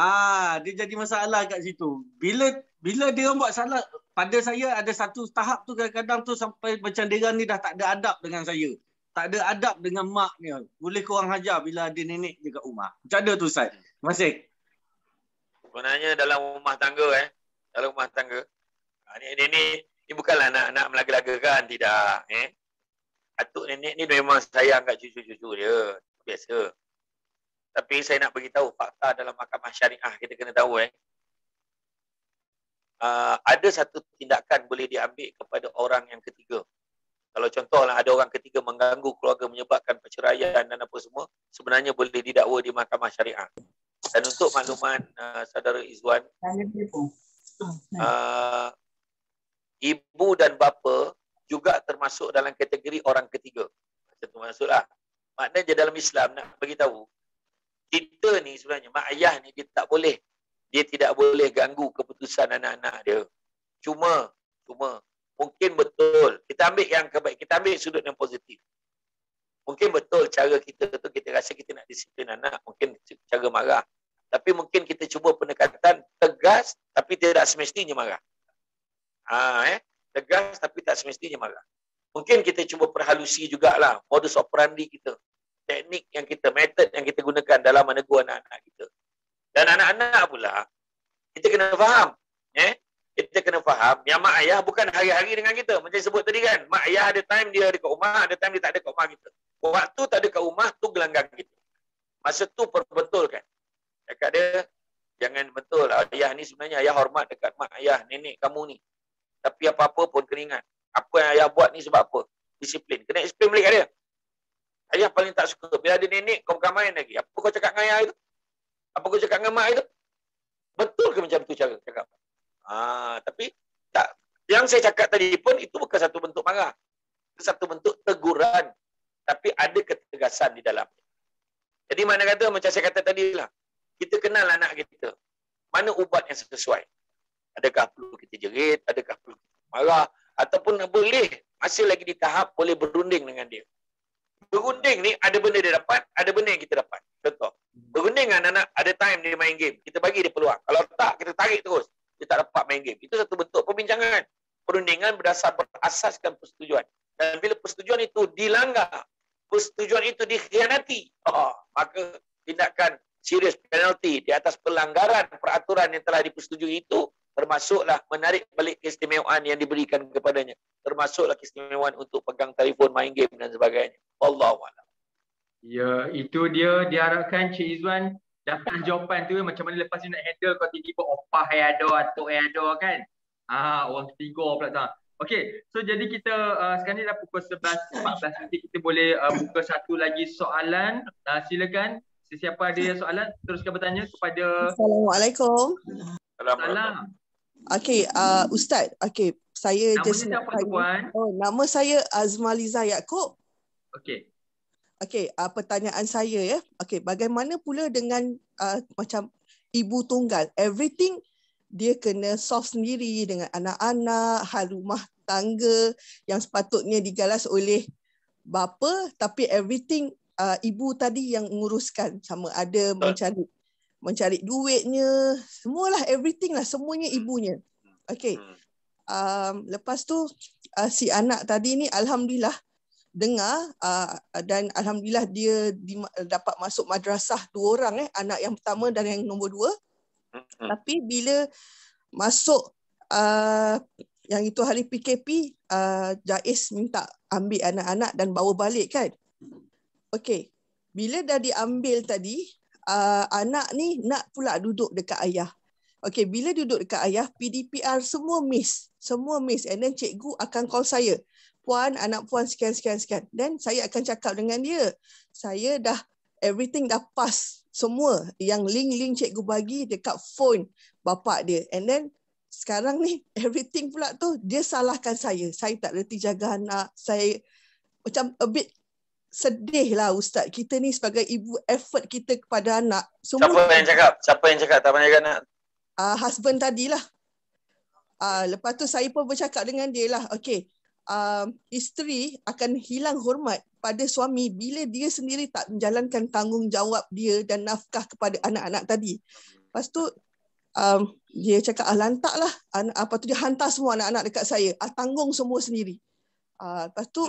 Dia jadi masalah kat situ. Bila dia orang buat salah, pada saya ada satu tahap tu kadang-kadang tu sampai macam dia ni dah tak ada adab dengan saya. Tak ada adab dengan mak ni. Boleh korang hajar bila ada nenek je kat rumah. Macam mana tu, Ustaz? Terima kasih. Sebenarnya dalam rumah tangga dalam rumah tangga nenek ni bukanlah anak-anak melaga-lagakan, tidak. Atuk nenek ni memang sayang kat cucu-cucu dia. Biasa. Tapi saya nak beritahu fakta dalam mahkamah syariah kita kena tahu ada satu tindakan boleh diambil kepada orang yang ketiga. Kalau contohlah ada orang ketiga mengganggu keluarga menyebabkan perceraian dan apa semua, sebenarnya boleh didakwa di mahkamah syariah. Dan untuk makluman saudara Izwan, ibu dan bapa juga termasuk dalam kategori orang ketiga. Macam tu maksudlah. Maknanya dalam Islam nak beritahu, kita ni sebenarnya mak ayah ni dia tidak boleh ganggu keputusan anak-anak dia. Cuma mungkin betul kita ambil yang kebaik, kita ambil sudut yang positif. Mungkin betul cara kita tu kita rasa kita nak disiplin anak, mungkin cara marah. Tapi mungkin kita cuba pendekatan tegas tapi tidak semestinya marah. Tegas tapi tak semestinya marah. Mungkin kita cuba perhalusi jugalah modus operandi kita. Teknik yang kita, metod yang kita gunakan dalam menegur anak-anak kita. Dan anak-anak pula, kita kena faham. Kita kena faham, yang mak ayah bukan hari-hari dengan kita. Macam sebut tadi kan, mak ayah ada time dia ada kat rumah, ada time dia tak ada kat rumah kita. Waktu tak ada kat rumah, tu gelanggang kita. Masa tu perbetulkan. Dekat dia, jangan betul. Ayah ni sebenarnya ayah hormat dekat mak ayah, nenek kamu ni. Tapi apa-apa pun kena ingat. Apa yang ayah buat ni sebab apa? Disiplin. Kena explain balik kat dia. Ayah paling tak suka. Bila ada nenek, kau bukan main lagi. Apa kau cakap dengan ayah itu? Apa kau cakap dengan mak itu? Betul ke macam tu cara cakap? Tapi tak. Yang saya cakap tadi pun itu bukan satu bentuk marah. Itu satu bentuk teguran. Tapi ada ketegasan di dalamnya. Jadi mana kata, macam saya kata tadi lah. Kita kenal anak kita. Mana ubat yang sesuai? Adakah perlu kita jerit? Adakah perlu kita marah? Ataupun boleh, masih lagi di tahap boleh berunding dengan dia. Berunding ni ada benda dia dapat, ada benda yang kita dapat. Contoh, berunding dengan anak, ada time dia main game. Kita bagi dia peluang. Kalau tak, kita tarik terus. Dia tak dapat main game. Itu satu bentuk perbincangan. Perundingan berasaskan persetujuan. Dan bila persetujuan itu dilanggar, persetujuan itu dikhianati, maka tindakan serius penalti di atas pelanggaran peraturan yang telah dipersetujui itu, termasuklah menarik balik keistimewaan yang diberikan kepadanya. Termasuklah keistimewaan untuk pegang telefon, main game dan sebagainya. Wallahualam. Ya, itu dia diharapkan Cik Izwan datang jawapan tu macam mana lepas ni nak handle kau tiba-tiba opah yang ada, atuk yang ada kan. Orang ketiga pula tak. Okey, so jadi kita sekarang ni dah pukul 11.14, nanti kita boleh buka satu lagi soalan. Silakan, sesiapa ada soalan teruskan bertanya kepada. Assalamualaikum. Salam. Okey, Ustaz. Okey, saya Namanya siapa tu, Puan? Nama saya Azmaliza Yaakob. Okey. Okey, pertanyaan saya ya. Okey, bagaimana pula dengan macam ibu tunggal? Everything dia kena solve sendiri dengan anak-anak, hal rumah tangga yang sepatutnya digalas oleh bapa, tapi everything ibu tadi yang menguruskan, sama ada mencari duitnya, semualah, everything lah, semuanya ibunya. Okey. Lepas tu si anak tadi ni alhamdulillah dengar dan alhamdulillah dia dapat masuk madrasah 2 orang, anak yang pertama dan yang nombor 2. Tapi bila masuk yang itu hari PKP, Jais minta ambil anak-anak dan bawa balik kan. Okey. Bila dah diambil tadi, anak ni nak pula duduk dekat ayah. Okey, bila duduk dekat ayah, PDPR semua miss. And then cikgu akan call saya. Puan, anak puan sekian. Dan saya akan cakap dengan dia. Saya dah, everything dah pass. Semua yang link cikgu bagi dekat phone bapak dia. And then sekarang ni everything pula tu dia salahkan saya. Saya tak reti jaga anak. Saya macam a bit sedih lah Ustaz. Kita ni sebagai ibu, effort kita kepada anak. Siapa yang cakap? Siapa yang cakap tak pandai jaga anak? Husband tadilah. Lepas tu saya pun bercakap dengan dia lah. Okay. Isteri akan hilang hormat pada suami bila dia sendiri tak menjalankan tanggungjawab dia dan nafkah kepada anak-anak tadi. Lepas tu dia cakap lantaklah. Lepas tu dia hantar semua anak-anak dekat saya. Tanggung semua sendiri. Lepas tu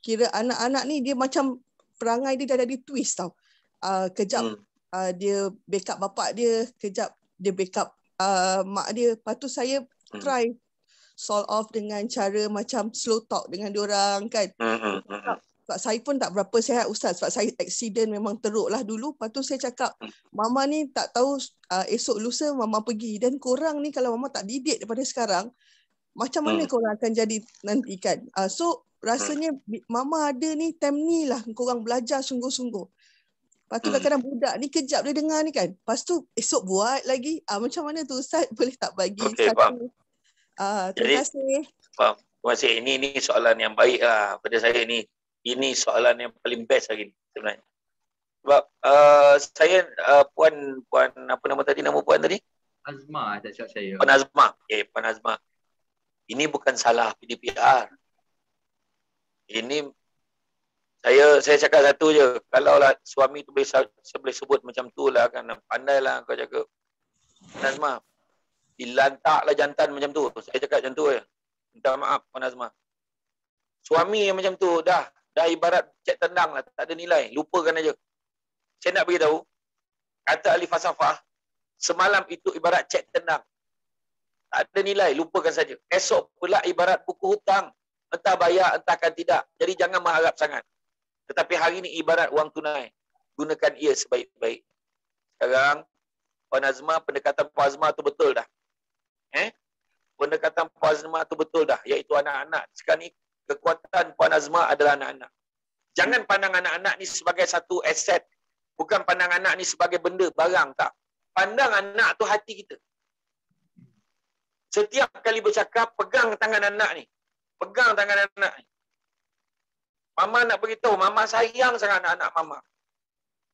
kira anak-anak ni dia macam perangai dia dah jadi twist tau. Kejap dia backup bapak dia, kejap dia backup mak dia. Lepas tu saya try solve off dengan cara macam slow talk dengan diorang kan. Sebab saya pun tak berapa sihat Ustaz. Sebab saya accident memang teruk lah dulu. Lepas tu saya cakap, Mama ni tak tahu esok lusa Mama pergi. Dan korang ni kalau Mama tak didik daripada sekarang, macam mana korang akan jadi nanti kan. So rasanya Mama ada ni time ni lah korang belajar sungguh-sungguh. Lepas tu kadang-kadang budak ni kejap dia dengar ni kan. Lepas tu esok buat lagi. Macam mana tu Ustaz? Boleh tak bagi satu? Terima kasih. Faham. Terima kasih. Ini soalan yang baik lah pada saya ni. Ini soalan yang paling best lagi sebenarnya. Sebab saya puan apa nama tadi, nama puan tadi? Azmah tak silap saya. Puan Azmah. Puan Azmah. Ini bukan salah PDPR. Ini saya cakap satu je. Kalau lah suami tu boleh sebut macam tu lah kan. Pandailah kau jaga. Puan Azmah. Dilantaklah jantan macam tu. Saya cakap macam tu je. Minta maaf Puan Azmah. Suami yang macam tu dah ibarat cek tendang lah. Tak ada nilai. Lupakan aja. Saya nak beritahu. Kata ahli falsafah. Semalam itu ibarat cek tendang. Tak ada nilai. Lupakan saja. Esok pula ibarat buku hutang. Entah bayar, entahkan tidak. Jadi jangan mengharap sangat. Tetapi hari ini ibarat wang tunai. Gunakan ia sebaik-baik. Sekarang Puan Azmah, pendekatan Puan Azmah tu betul dah. Pendekatan Puan Azmah tu betul dah. Iaitu anak-anak. Sekarang ni kekuatan Puan Azmah adalah anak-anak. Jangan pandang anak-anak ni sebagai satu aset. Bukan pandang anak ni sebagai benda, barang, tak. Pandang anak tu hati kita. Setiap kali bercakap, pegang tangan anak ni. Pegang tangan anak ni. Mama nak beritahu, Mama sayang sangat anak-anak Mama.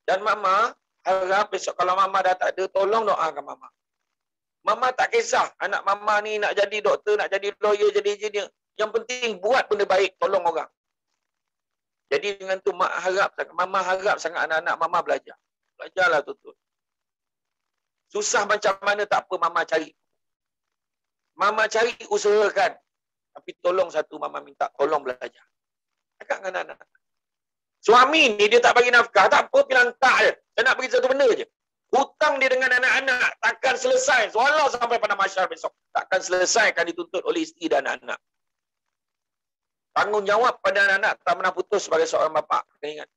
Dan Mama harap besok kalau Mama dah tak ada, tolong doakan Mama. Mama tak kisah anak Mama ni nak jadi doktor, nak jadi lawyer, jadi engineer. Yang penting buat benda baik, tolong orang. Jadi dengan tu Mama harap sangat anak-anak Mama belajar. Belajarlah betul. Susah macam mana tak apa Mama cari. Mama cari, usahakan. Tapi tolong satu Mama minta, tolong belajar. Cakap dengan anak-anak. Suami ni dia tak bagi nafkah, tak apa, pergi lantak je. Saya nak bagi satu benda je. Hutang dia dengan anak-anak takkan selesai. Walau sampai pada masyarakat besok. Takkan selesai akan dituntut oleh isteri dan anak-anak. Tanggungjawab pada anak-anak tak pernah putus sebagai seorang bapa. Kena ingat.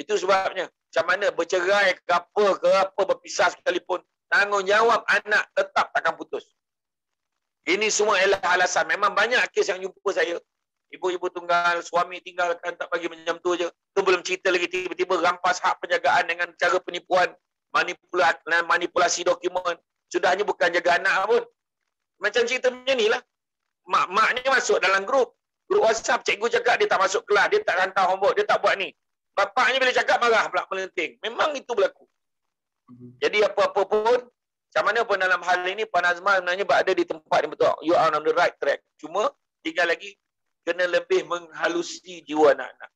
Itu sebabnya. Macam mana bercerai ke apa berpisah sekalipun. Tanggungjawab anak tetap takkan putus. Ini semua ialah alasan. Memang banyak kes yang jumpa saya. Ibu-ibu tunggal, suami tinggalkan tak bagi macam tu je. Tu belum cerita lagi tiba-tiba rampas hak penjagaan dengan cara penipuan. Manipulasi dokumen. Sudahnya bukan jaga anak pun. Macam cerita macam ni lah. Mak ni masuk dalam grup WhatsApp, cikgu cakap dia tak masuk kelas, dia tak hantar homework, dia tak buat ni. Bapaknya bila cakap marah pula melenting. Memang itu berlaku. Jadi apa-apa pun, macam mana pun dalam hal ini, Puan Azmah sebenarnya berada di tempat yang betul. You are on the right track. Cuma, tinggal lagi, kena lebih menghalusi jiwa anak-anak.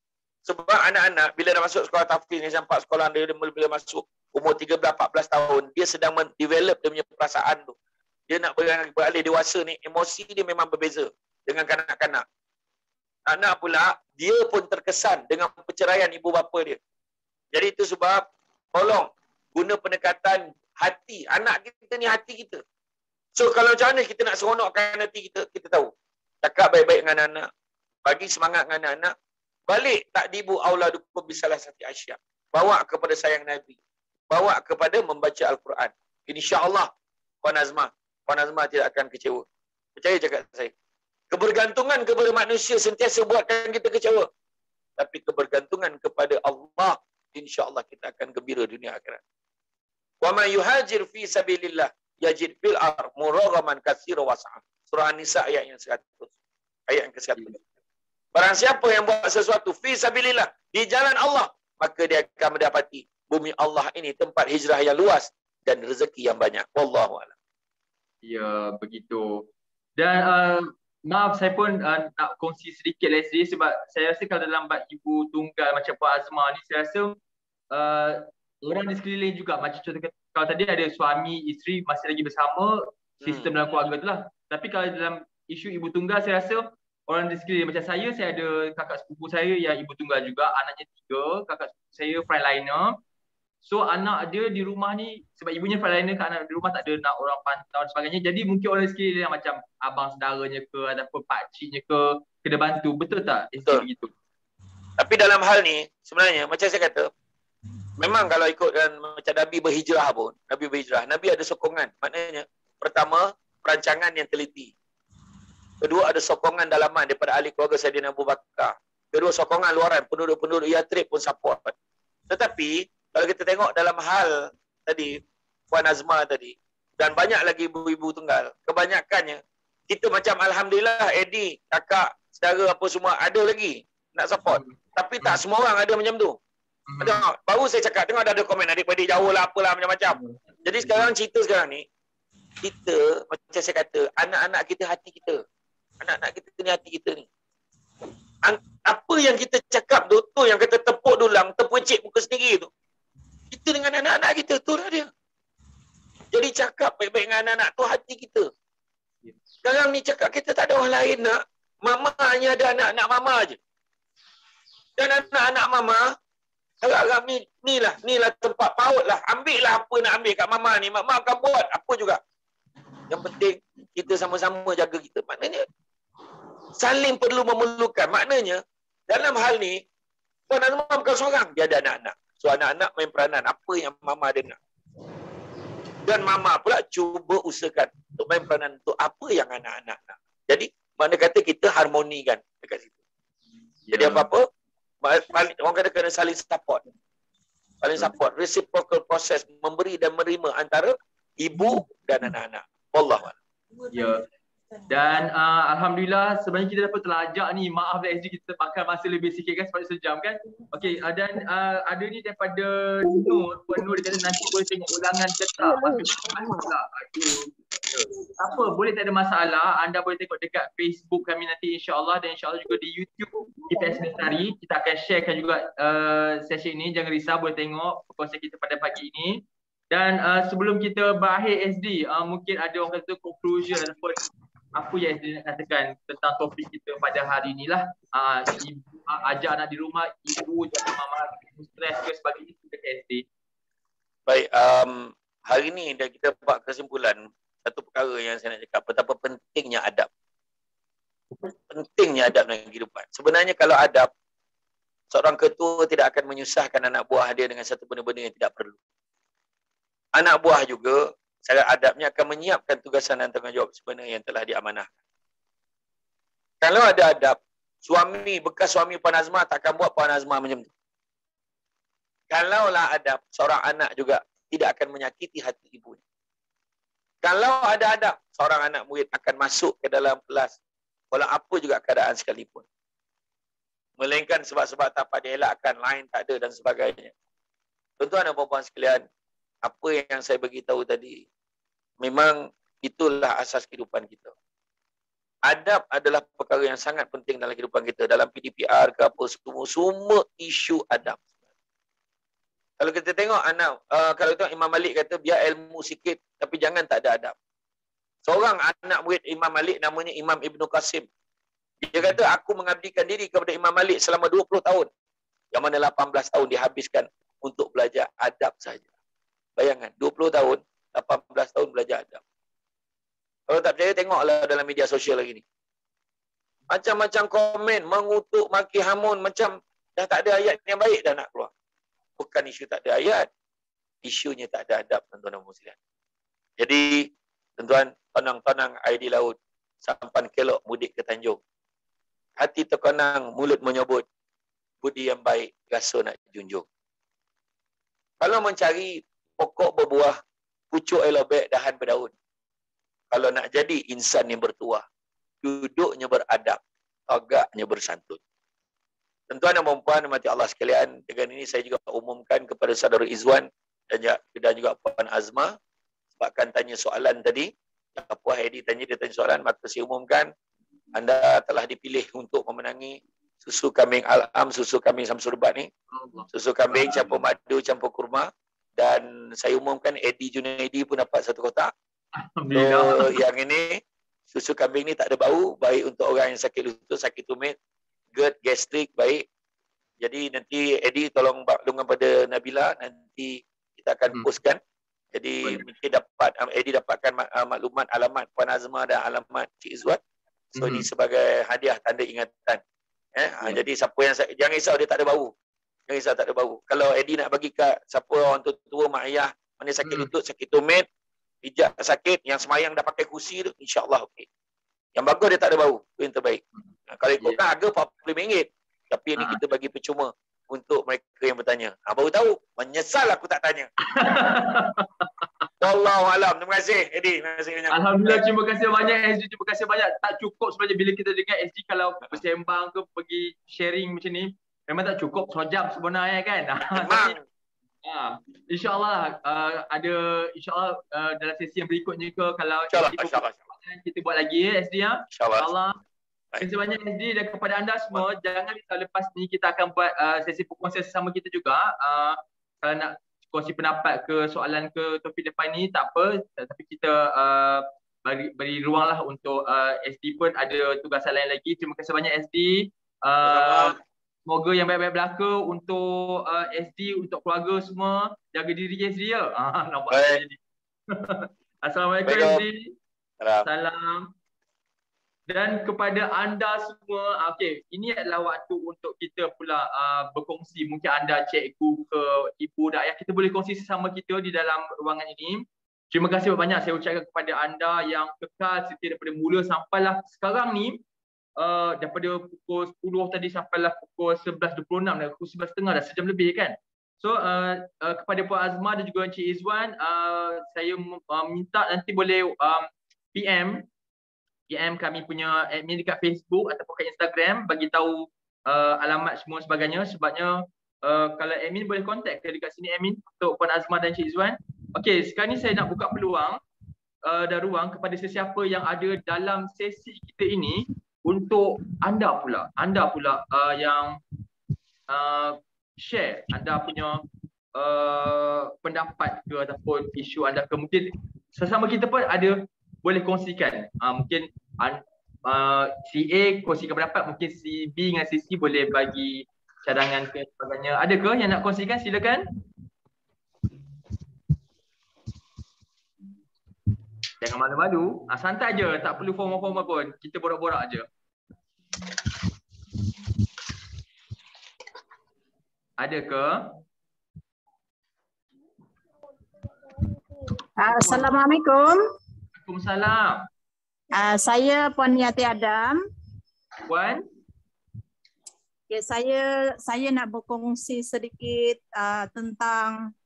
Sebab anak-anak, bila dah masuk sekolah tahfiz ni, sampai sekolah dia bila masuk umur 13-14 tahun, dia sedang mendevelop dia punya perasaan tu. Dia nak beralih dewasa ni, emosi dia memang berbeza dengan kanak-kanak. Anak pula, dia pun terkesan dengan perceraian ibu bapa dia. Jadi itu sebab, tolong, guna pendekatan hati. Anak kita ni hati kita. So, kalau macam mana kita nak seronokkan hati kita, kita tahu. Cakap baik-baik dengan anak. Bagi semangat dengan anak. Balik takdibu auladukum bisalah sati asya. Bawa kepada sayang Nabi. Bawa kepada membaca Al-Quran. InsyaAllah, Puan Azmah tidak akan kecewa. Percaya cakap saya. Kebergantungan kepada manusia sentiasa buatkan kita kecewa. Tapi kebergantungan kepada Allah, insya-Allah kita akan gembira dunia akhirat. Wa man yuhajir fi sabilillah yajid fil ar muraghaman katsira was'a. Surah An-Nisa ayat yang 100. Ayat yang ke-100. Barang siapa yang buat sesuatu fi sabilillah, di jalan Allah, maka dia akan mendapati bumi Allah ini tempat hijrah yang luas dan rezeki yang banyak. Wallahu a'lam. Ya, begitu. Dan maaf saya pun nak kongsi sedikit lah SD, sebab saya rasa kalau dalam bab ibu tunggal macam Puan Azma ni, saya rasa orang di sekeliling juga, macam contoh kalau tadi ada suami, isteri masih lagi bersama, sistem dalam keluarga tu lah. Tapi kalau dalam isu ibu tunggal, saya rasa orang di sekeliling macam saya ada kakak sepupu saya yang ibu tunggal juga, anaknya 3, kakak sepupu saya frontliner. So anak dia di rumah ni, sebab ibunya frontliner, kat anak di rumah tak ada nak orang pantau dan sebagainya. Jadi mungkin orang di sekeliling macam abang saudaranya ke ataupun pakciknya ke kena bantu. Betul tak? Betul. Begitu. Tapi dalam hal ni sebenarnya macam saya kata, memang kalau ikutkan macam Nabi berhijrah pun, Nabi ada sokongan. Maknanya pertama, perancangan yang teliti. Kedua, ada sokongan dalaman daripada ahli keluarga Saidina Abu Bakar. Kedua, sokongan luaran, penduduk-penduduk Yathrib pun support. Tetapi kalau kita tengok dalam hal tadi Puan Azma tadi, dan banyak lagi ibu-ibu tunggal, kebanyakannya kita macam alhamdulillah Eddie, kakak, saudara apa semua ada lagi nak support. Tapi tak semua orang ada macam tu. Ada, baru saya cakap, tengok ada komen adik-adik jauh lah apalah macam-macam. Jadi sekarang cerita sekarang ni, kita macam saya kata, anak-anak kita hati kita. Anak-anak kita ni hati kita ni. Apa yang kita cakap tu yang kata tepuk dulang, terpucik muka sendiri tu. Kita dengan anak-anak kita, tu lah dia. Jadi cakap baik-baik dengan anak-anak tu hati kita. Sekarang ni cakap kita tak ada orang lain nak. Mama hanya ada anak-anak mama je. Dan anak-anak mama, harap-harap ni lah tempat paut lah. Ambil lah apa nak ambil kat mama ni. Mama akan buat apa juga. Yang penting kita sama-sama jaga kita. Maknanya saling perlu memerlukan. Maknanya dalam hal ni Puan Azma bukan seorang, dia ada anak-anak. So anak-anak main peranan apa yang mama ada nak. Dan mama pula cuba usahakan untuk main peranan untuk apa yang anak-anak nak. Jadi mana kata kita harmonikan dekat situ. Jadi apa-apa orang kata kena saling support. Saling support, reciprocal process, memberi dan menerima antara ibu dan anak-anak. Wallahu a'lam. Ya. Dan alhamdulillah sebenarnya kita dapat telajak ni. Maaf lah SG, kita pakai masa lebih sikit kan sebab sejam kan. Okey, dan ada ni daripada Nur. Puan Nur dia kata nanti boleh tengok ulangan tetap pula. Apa, boleh, tak ada masalah. Anda boleh tengok dekat Facebook kami nanti insya-Allah, dan insya-Allah juga di YouTube IPS Lestari. Kita akan sharekan juga session ini. Jangan risau, boleh tengok perkongsian kita pada pagi ini. Dan sebelum kita berakhir SD, mungkin ada orang kata conclusion ataupun apa yang SD nak katakan tentang topik kita pada hari inilah. Ibu ajak anak di rumah, ibu jangan mama stres ke sebagainya dekat SD. Baik, hari ni dah kita buat kesimpulan satu perkara yang saya nak cakap, betapa pentingnya adab. Pentingnya adab dalam kehidupan. Sebenarnya kalau adab, seorang ketua tidak akan menyusahkan anak buah dia dengan satu benda-benda yang tidak perlu. Anak buah juga secara adabnya akan menyiapkan tugasan dan tanggungjawab sebenarnya yang telah diamanahkan. Kalau ada adab, bekas suami Puan Azma takkan buat Puan Azma macam tu. Kalaulah adab, seorang anak juga tidak akan menyakiti hati ibunya. Kalau ada adab, seorang anak murid akan masuk ke dalam kelas walau apa juga keadaan sekalipun. Melainkan sebab-sebab tak dapat dielakkan, lain tak ada dan sebagainya. Tuan-tuan dan puan-puan sekalian, apa yang saya beritahu tadi, memang itulah asas kehidupan kita. Adab adalah perkara yang sangat penting dalam kehidupan kita. Dalam PDPR ke apa, semua isu adab. Kalau kita tengok anak, kalau tengok Imam Malik kata biar ilmu sikit tapi jangan tak ada adab. Seorang anak murid Imam Malik namanya Imam Ibn Qasim. Dia kata aku mengabdikan diri kepada Imam Malik selama 20 tahun. Yang mana 18 tahun dihabiskan untuk belajar adab saja. Bayangkan, 20 tahun, 18 tahun belajar adab. Kalau tak percaya, tengoklah dalam media sosial lagi ni. Macam-macam komen, mengutuk, maki, hamun, macam dah tak ada ayat yang baik dah nak keluar. Bukan isu tak ada ayat, isunya tak ada adab, tuan-tuan dan puan. Jadi, tuan-tuan, tonang-tonang air di laut, sampan kelok mudik ke Tanjung. Hati terkonang, mulut menyebut, budi yang baik, rasa nak junjung. Kalau mencari pokok berbuah, pucuk elobek dahan berdaun. Kalau nak jadi insan yang bertuah, duduknya beradab, agaknya bersantun. Tuan-tuan dan puan mati Allah sekalian, dengan ini saya juga umumkan kepada saudara Izwan dan juga Puan Azma, sebabkan tanya soalan tadi, Puan Hedi dia tanya soalan, maka saya umumkan anda telah dipilih untuk memenangi susu kambing Al-Am, susu kambing Samsurbat ni. Susu kambing campur madu, campur kurma. Dan saya umumkan Eddie Junaidi pun dapat 1 kotak. So, yang ini, susu kambing ni tak ada bau, baik untuk orang yang sakit lutut, sakit tumit, GERD, gastrik, baik. Jadi nanti Eddie tolong maklumkan pada Nabila, nanti kita akan postkan. Jadi mungkin Eddie dapatkan maklumat alamat Puan Azma dan alamat Cik Izwan. So ini sebagai hadiah tanda ingatan. Jadi siapa yang jangan risau dia tak ada bau. Jangan risau tak ada bau. Kalau Eddie nak bagi kat siapa orang tua mak ayah mana sakit lutut, sakit tumit, pijak sakit, yang semayang dah pakai kursi tu, insya-Allah okey. Yang bagus dia tak ada bau, itu yang terbaik. Kalau ikutkan harga RM40, tapi ini kita bagi percuma untuk mereka yang bertanya. Baru tahu, menyesal aku tak tanya. Wallahualam. Terima kasih Eddie. Terima kasih banyak. Alhamdulillah, terima kasih banyak SG, terima kasih banyak. Tak cukup sebenarnya bila kita dengar SG kalau bersembang ke pergi sharing macam ni, memang tak cukup sejam sebenarnya kan. Memang. InsyaAllah ada insyaAllah dalam sesi yang berikutnya ke kalau InsyaAllah. Kita buat lagi ya SD ya. InsyaAllah. Terima kasih banyak SD dan kepada anda semua, jangan risau, lepas ni kita akan buat sesi perkongsian sesama kita juga. Kalau nak kongsi pendapat ke soalan ke topik depan ni tak apa, tapi kita beri ruang lah untuk SD pun ada tugasan lain lagi. Terima kasih banyak SD. Semoga yang baik-baik berlaku untuk SD, untuk keluarga semua. Jaga diri SD ya. Nampak jadi. Assalamualaikum SD. Salam. Dan kepada anda semua, okey, ini adalah waktu untuk kita pula berkongsi. Mungkin anda cikgu ke ibu dan ayah, kita boleh kongsi sesama kita di dalam ruangan ini. Terima kasih banyak saya ucapkan kepada anda yang kekal setia daripada mula sampailah sekarang ni. Daripada pukul 10 tadi sampailah pukul 11.26 dan pukul 11.30 dah sejam lebih kan. So kepada Puan Azma dan juga Encik Izwan, saya minta nanti boleh PM kami punya admin dekat Facebook ataupun kat Instagram, bagi tahu alamat semua sebagainya. Sebabnya kalau admin boleh kontak ke dekat sini admin untuk Puan Azma dan Encik Izwan. Okey, sekarang ni saya nak buka peluang dan ruang kepada sesiapa yang ada dalam sesi kita ini untuk anda pula yang share anda punya pendapat ke ataupun isu anda ke, mungkin sesama kita pun ada boleh kongsikan. Mungkin si A kongsikan pendapat, mungkin si B dengan si C boleh bagi cadangan ke sebagainya. Ada ke yang nak kongsikan? Silakan. Jangan malu-malu. Santai je, tak perlu formal-formal pun. Kita borak-borak je. Ada ke? Assalamualaikum. Waalaikumsalam. Saya Puan Yati Adam. Puan? Ya, saya nak berkongsi sedikit tentang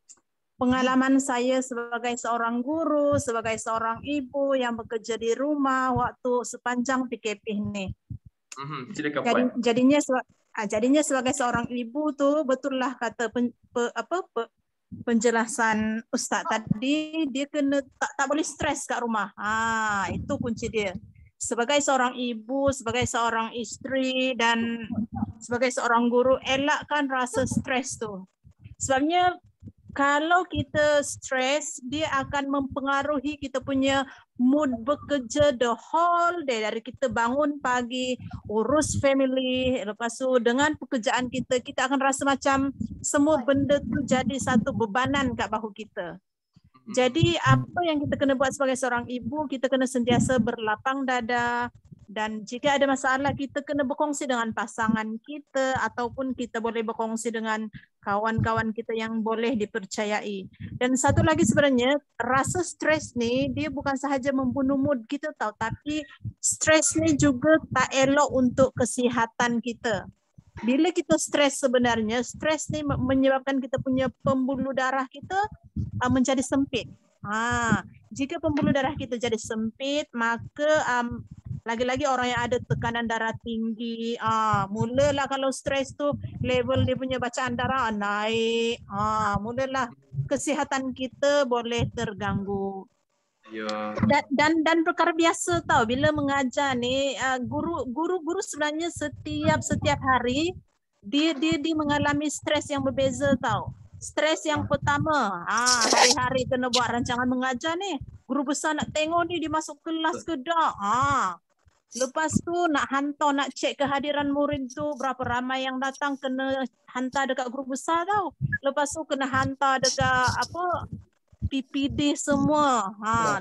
pengalaman saya sebagai seorang guru, sebagai seorang ibu yang bekerja di rumah waktu sepanjang PKP ini. Silakan Puan. Jadinya sebagai seorang ibu tu, betul lah kata penjelasan Ustaz tadi, dia kena tak boleh stres kat rumah. Itu kunci dia. Sebagai seorang ibu, sebagai seorang isteri dan sebagai seorang guru, elakkan rasa stres tu. Sebabnya kalau kita stres, dia akan mempengaruhi kita punya mood bekerja the whole day. Dari kita bangun pagi, urus family, lepas tu dengan pekerjaan kita, kita akan rasa macam semua benda tu jadi satu bebanan kat bahu kita. Jadi apa yang kita kena buat sebagai seorang ibu, kita kena sentiasa berlapang dada. Dan jika ada masalah, kita kena berkongsi dengan pasangan kita ataupun kita boleh berkongsi dengan kawan-kawan kita yang boleh dipercayai. Dan satu lagi sebenarnya, rasa stres ni dia bukan sahaja membunuh mood kita tahu, tapi stres ni juga tak elok untuk kesihatan kita. Bila kita stres sebenarnya, stres ni menyebabkan kita punya pembuluh darah kita menjadi sempit. Jika pembuluh darah kita jadi sempit, maka lagi-lagi orang yang ada tekanan darah tinggi, mulalah kalau stres tu level dia punya bacaan darah naik, mulalah kesihatan kita boleh terganggu. Ya. Dan perkara biasa tau, bila mengajar ni guru sebenarnya setiap hari dia mengalami stres yang berbeza tau. Stres yang pertama, hari-hari kena buat rancangan mengajar ni. Guru besar nak tengok ni dia masuk kelas ke tak. Lepas tu nak hantar, nak cek kehadiran murid tu berapa ramai yang datang, kena hantar dekat guru besar tau. Lepas tu kena hantar dekat PPD semua.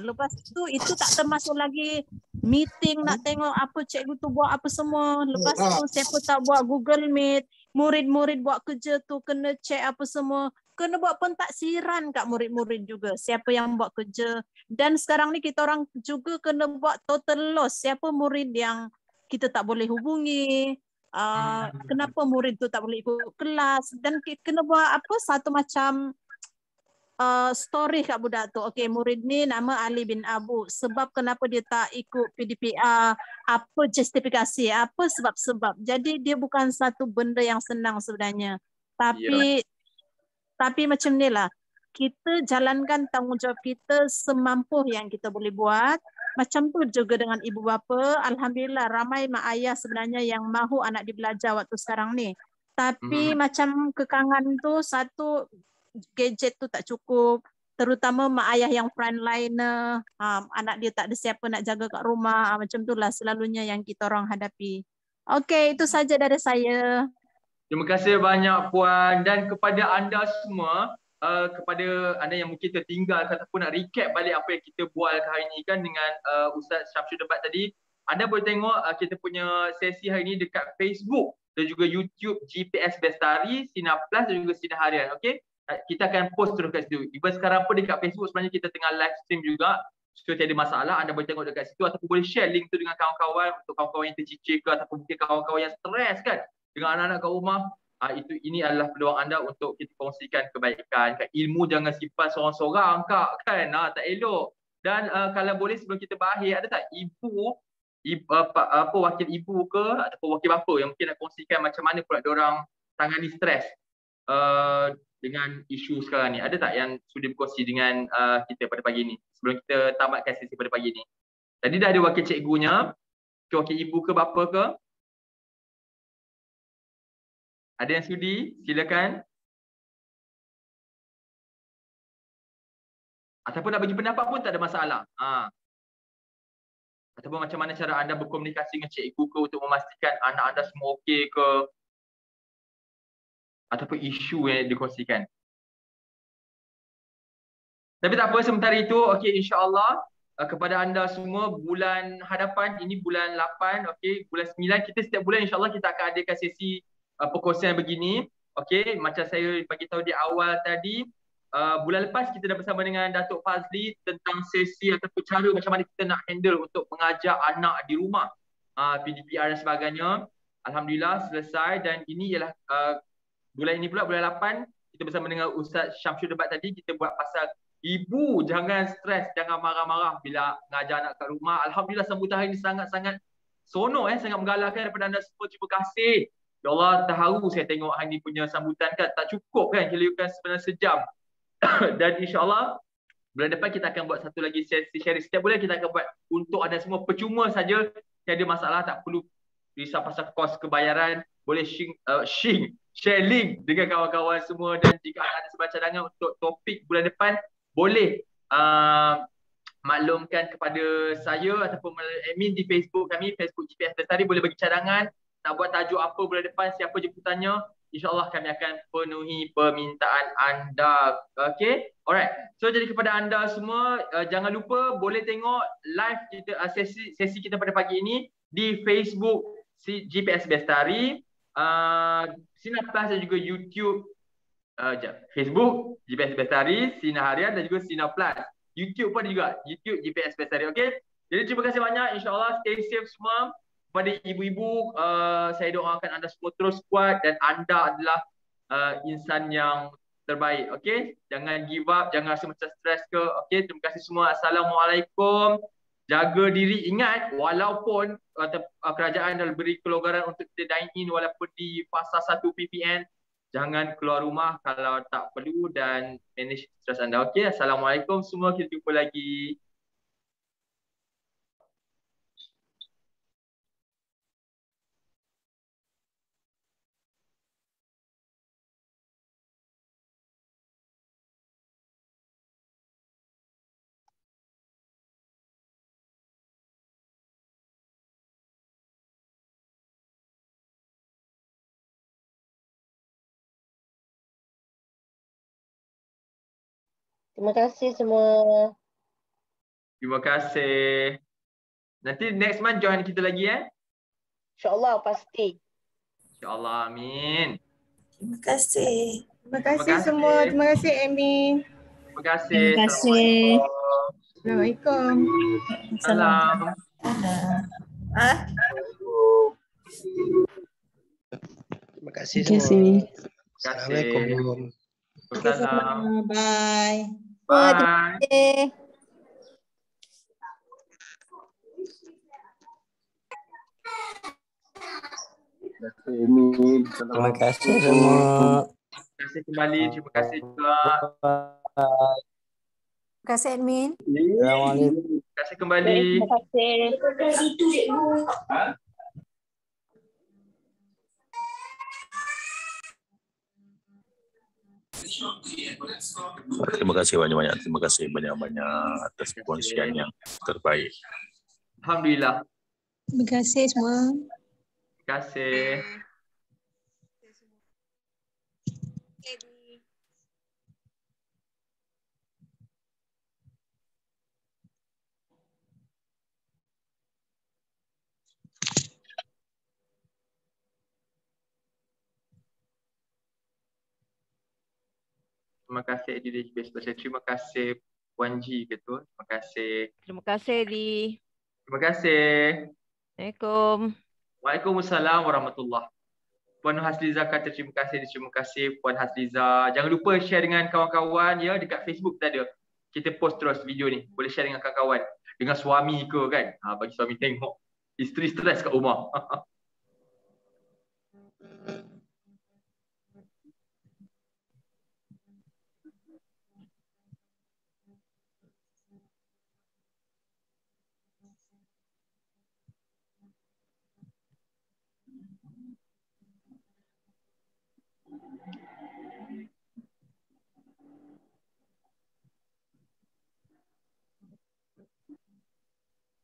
Lepas tu itu tak termasuk lagi meeting nak tengok apa cikgu tu buat apa semua. Lepas tu siapa tak buat Google Meet, murid-murid buat kerja tu kena cek apa semua. Kena buat pentaksiran kat murid-murid juga, siapa yang buat kerja. Dan sekarang ni kita orang juga kena buat total loss, siapa murid yang kita tak boleh hubungi, kenapa murid tu tak boleh ikut kelas, dan kena buat satu macam story kat budak tu. Okey, murid ni nama Ali bin Abu. Sebab kenapa dia tak ikut PDPR, apa justifikasi, apa sebab-sebab. Jadi dia bukan satu benda yang senang sebenarnya. Tapi macam ni lah, kita jalankan tanggungjawab kita semampu yang kita boleh buat. Macam tu juga dengan ibu bapa. Alhamdulillah ramai mak ayah sebenarnya yang mahu anak dia belajar waktu sekarang ni. Tapi macam kekangan tu, satu, gadget tu tak cukup, terutama mak ayah yang frontliner, anak dia tak ada siapa nak jaga kat rumah, macam itulah selalunya yang kita orang hadapi. Okey, itu saja dari saya. Terima kasih banyak Puan, dan kepada anda semua, kepada anda yang mungkin tertinggal ataupun nak recap balik apa yang kita buat hari ini kan dengan Ustaz Syamsul Debat tadi, anda boleh tengok kita punya sesi hari ini dekat Facebook dan juga YouTube GPS Bestari, Sinar Plus dan juga Sinar Harian. Okey, kita akan post terus kat situ. Even sekarang pun dekat Facebook sebenarnya kita tengah live stream juga. So tiada masalah, anda boleh tengok dekat situ ataupun boleh share link tu dengan kawan-kawan, untuk kawan-kawan yang tercicir ke ataupun mungkin kawan-kawan yang stres kan dengan anak-anak kat rumah. Ini adalah peluang anda untuk kita kongsikan kebaikan. Ilmu jangan simpan seorang-seorang kak kan, tak elok. Dan kalau boleh sebelum kita berakhir, ada tak wakil ibu ke ataupun wakil bapa yang mungkin nak kongsikan macam mana pula diorang tangani stres dengan isu sekarang ni? Ada tak yang sudah berkongsi dengan kita pada pagi ni sebelum kita tamatkan sesi pada pagi ni? Tadi dah ada wakil cikgunya, wakil ibu ke bapa ke? Ada yang sudi? Silakan. Ataupun nak bagi pendapat pun tak ada masalah. Ataupun macam mana cara anda berkomunikasi dengan cikgu ke untuk memastikan anak anda semua okey ke? Ataupun isu yang dikongsikan. Tapi tak apa, sementara itu, okey, insya-Allah kepada anda semua, bulan hadapan, ini bulan 8, okey, bulan 9, kita setiap bulan insya-Allah kita akan adakan sesi perkongsian begini. Okey, macam saya bagi tahu di awal tadi, bulan lepas kita dah bersama dengan Datuk Fazli tentang sesi ataupun cara macam mana kita nak handle untuk mengajar anak di rumah, PDPR dan sebagainya. Alhamdulillah selesai, dan ini ialah bulan ini pula, bulan 8, kita bersama dengan Ustaz Syamsul Debat tadi, kita buat pasal ibu jangan stres, jangan marah-marah bila mengajar anak kat rumah. Alhamdulillah sambutan hari ini sangat-sangat seronok, sangat menggalakkan daripada anda semua. Terima kasih. Ya Allah, terharu saya tengok hari ni punya sambutan kan. Tak cukup kan kira sebenarnya sejam. Dan insyaAllah bulan depan kita akan buat satu lagi sesi sharing. Setiap bulan kita akan buat untuk anda semua percuma saja. Tiada masalah, tak perlu risau pasal kos kebayaran. Boleh share link dengan kawan-kawan semua. Dan jika ada sebarang cadangan untuk topik bulan depan, boleh maklumkan kepada saya ataupun admin di Facebook kami, Facebook GPS Bestari. Boleh bagi cadangan nak buat tajuk apa bulan depan, siapa jemputannya, insyaAllah kami akan penuhi permintaan anda. Okay, alright. So jadi kepada anda semua, jangan lupa boleh tengok live kita, sesi kita pada pagi ini di Facebook GPS Bestari, Sinar Plus dan juga YouTube. Facebook GPS Bestari, Sinar Harian dan juga Sinar Plus. YouTube pun juga, YouTube GPS Bestari. Okay, jadi terima kasih banyak. InsyaAllah stay safe semua. Kepada ibu-ibu, saya doakan anda semua terus kuat, dan anda adalah insan yang terbaik. Okey, jangan give up, jangan rasa macam stres ke. Okey, terima kasih semua. Assalamualaikum. Jaga diri, ingat walaupun kerajaan dah beri kelonggaran untuk kita dine in walaupun di fasa 1 PPN, jangan keluar rumah kalau tak perlu dan manage stres anda. Okey, assalamualaikum semua, kita jumpa lagi. Terima kasih semua. Terima kasih. Nanti next month join kita lagi InsyaAllah pasti. InsyaAllah, amin. Terima kasih. Terima kasih semua. Terima kasih Amy. Terima kasih. Terima kasih. Assalamualaikum. Salam. Terima kasih semua. Assalamualaikum. Salam. Bye. Bye. Terima kasih semua. Terima kasih kembali. Terima kasih juga. Terima kasih admin. Assalamualaikum. Terima kasih kembali. Terima kasih. Terima kasih banyak-banyak. Terima kasih banyak-banyak atas perkongsian yang terbaik. Alhamdulillah. Terima kasih semua. Terima kasih. Terima kasih Eddie Special. Terima kasih Puan Ji Ketua. Terima kasih. Terima kasih Eddie. Terima kasih. Assalamualaikum. Waalaikumsalam warahmatullahi. Puan Hasliza kata terima kasih. Terima kasih Puan Hasliza. Jangan lupa share dengan kawan-kawan ya, dekat Facebook kita ada. Kita post terus video ni. Boleh share dengan kawan-kawan. Dengan suami ke kan. Bagi suami tengok. Isteri stres kat rumah.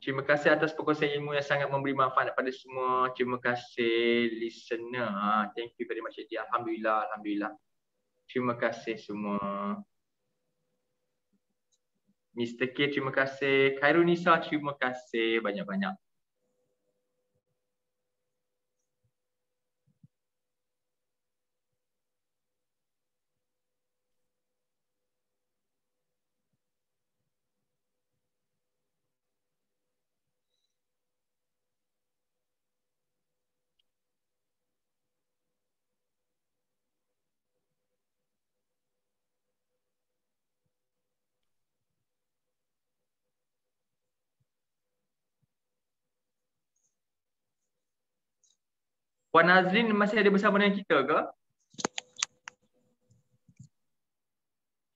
Terima kasih atas perkongsian ilmu yang sangat memberi manfaat kepada semua. Terima kasih listener. Thank you very much. Alhamdulillah, alhamdulillah. Terima kasih semua. Mr. K, terima kasih. Khairunisa, terima kasih banyak-banyak. Puan Nazrin masih ada bersama dengan kita ke?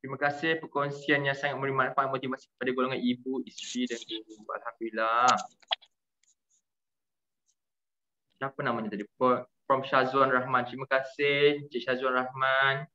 Terima kasih perkongsian yang sangat memberi manfaat motivasi kepada golongan ibu, isteri dan guru. Alhamdulillah. Siapa namanya tadi? From Syazwan Rahman. Terima kasih Encik Syazwan Rahman.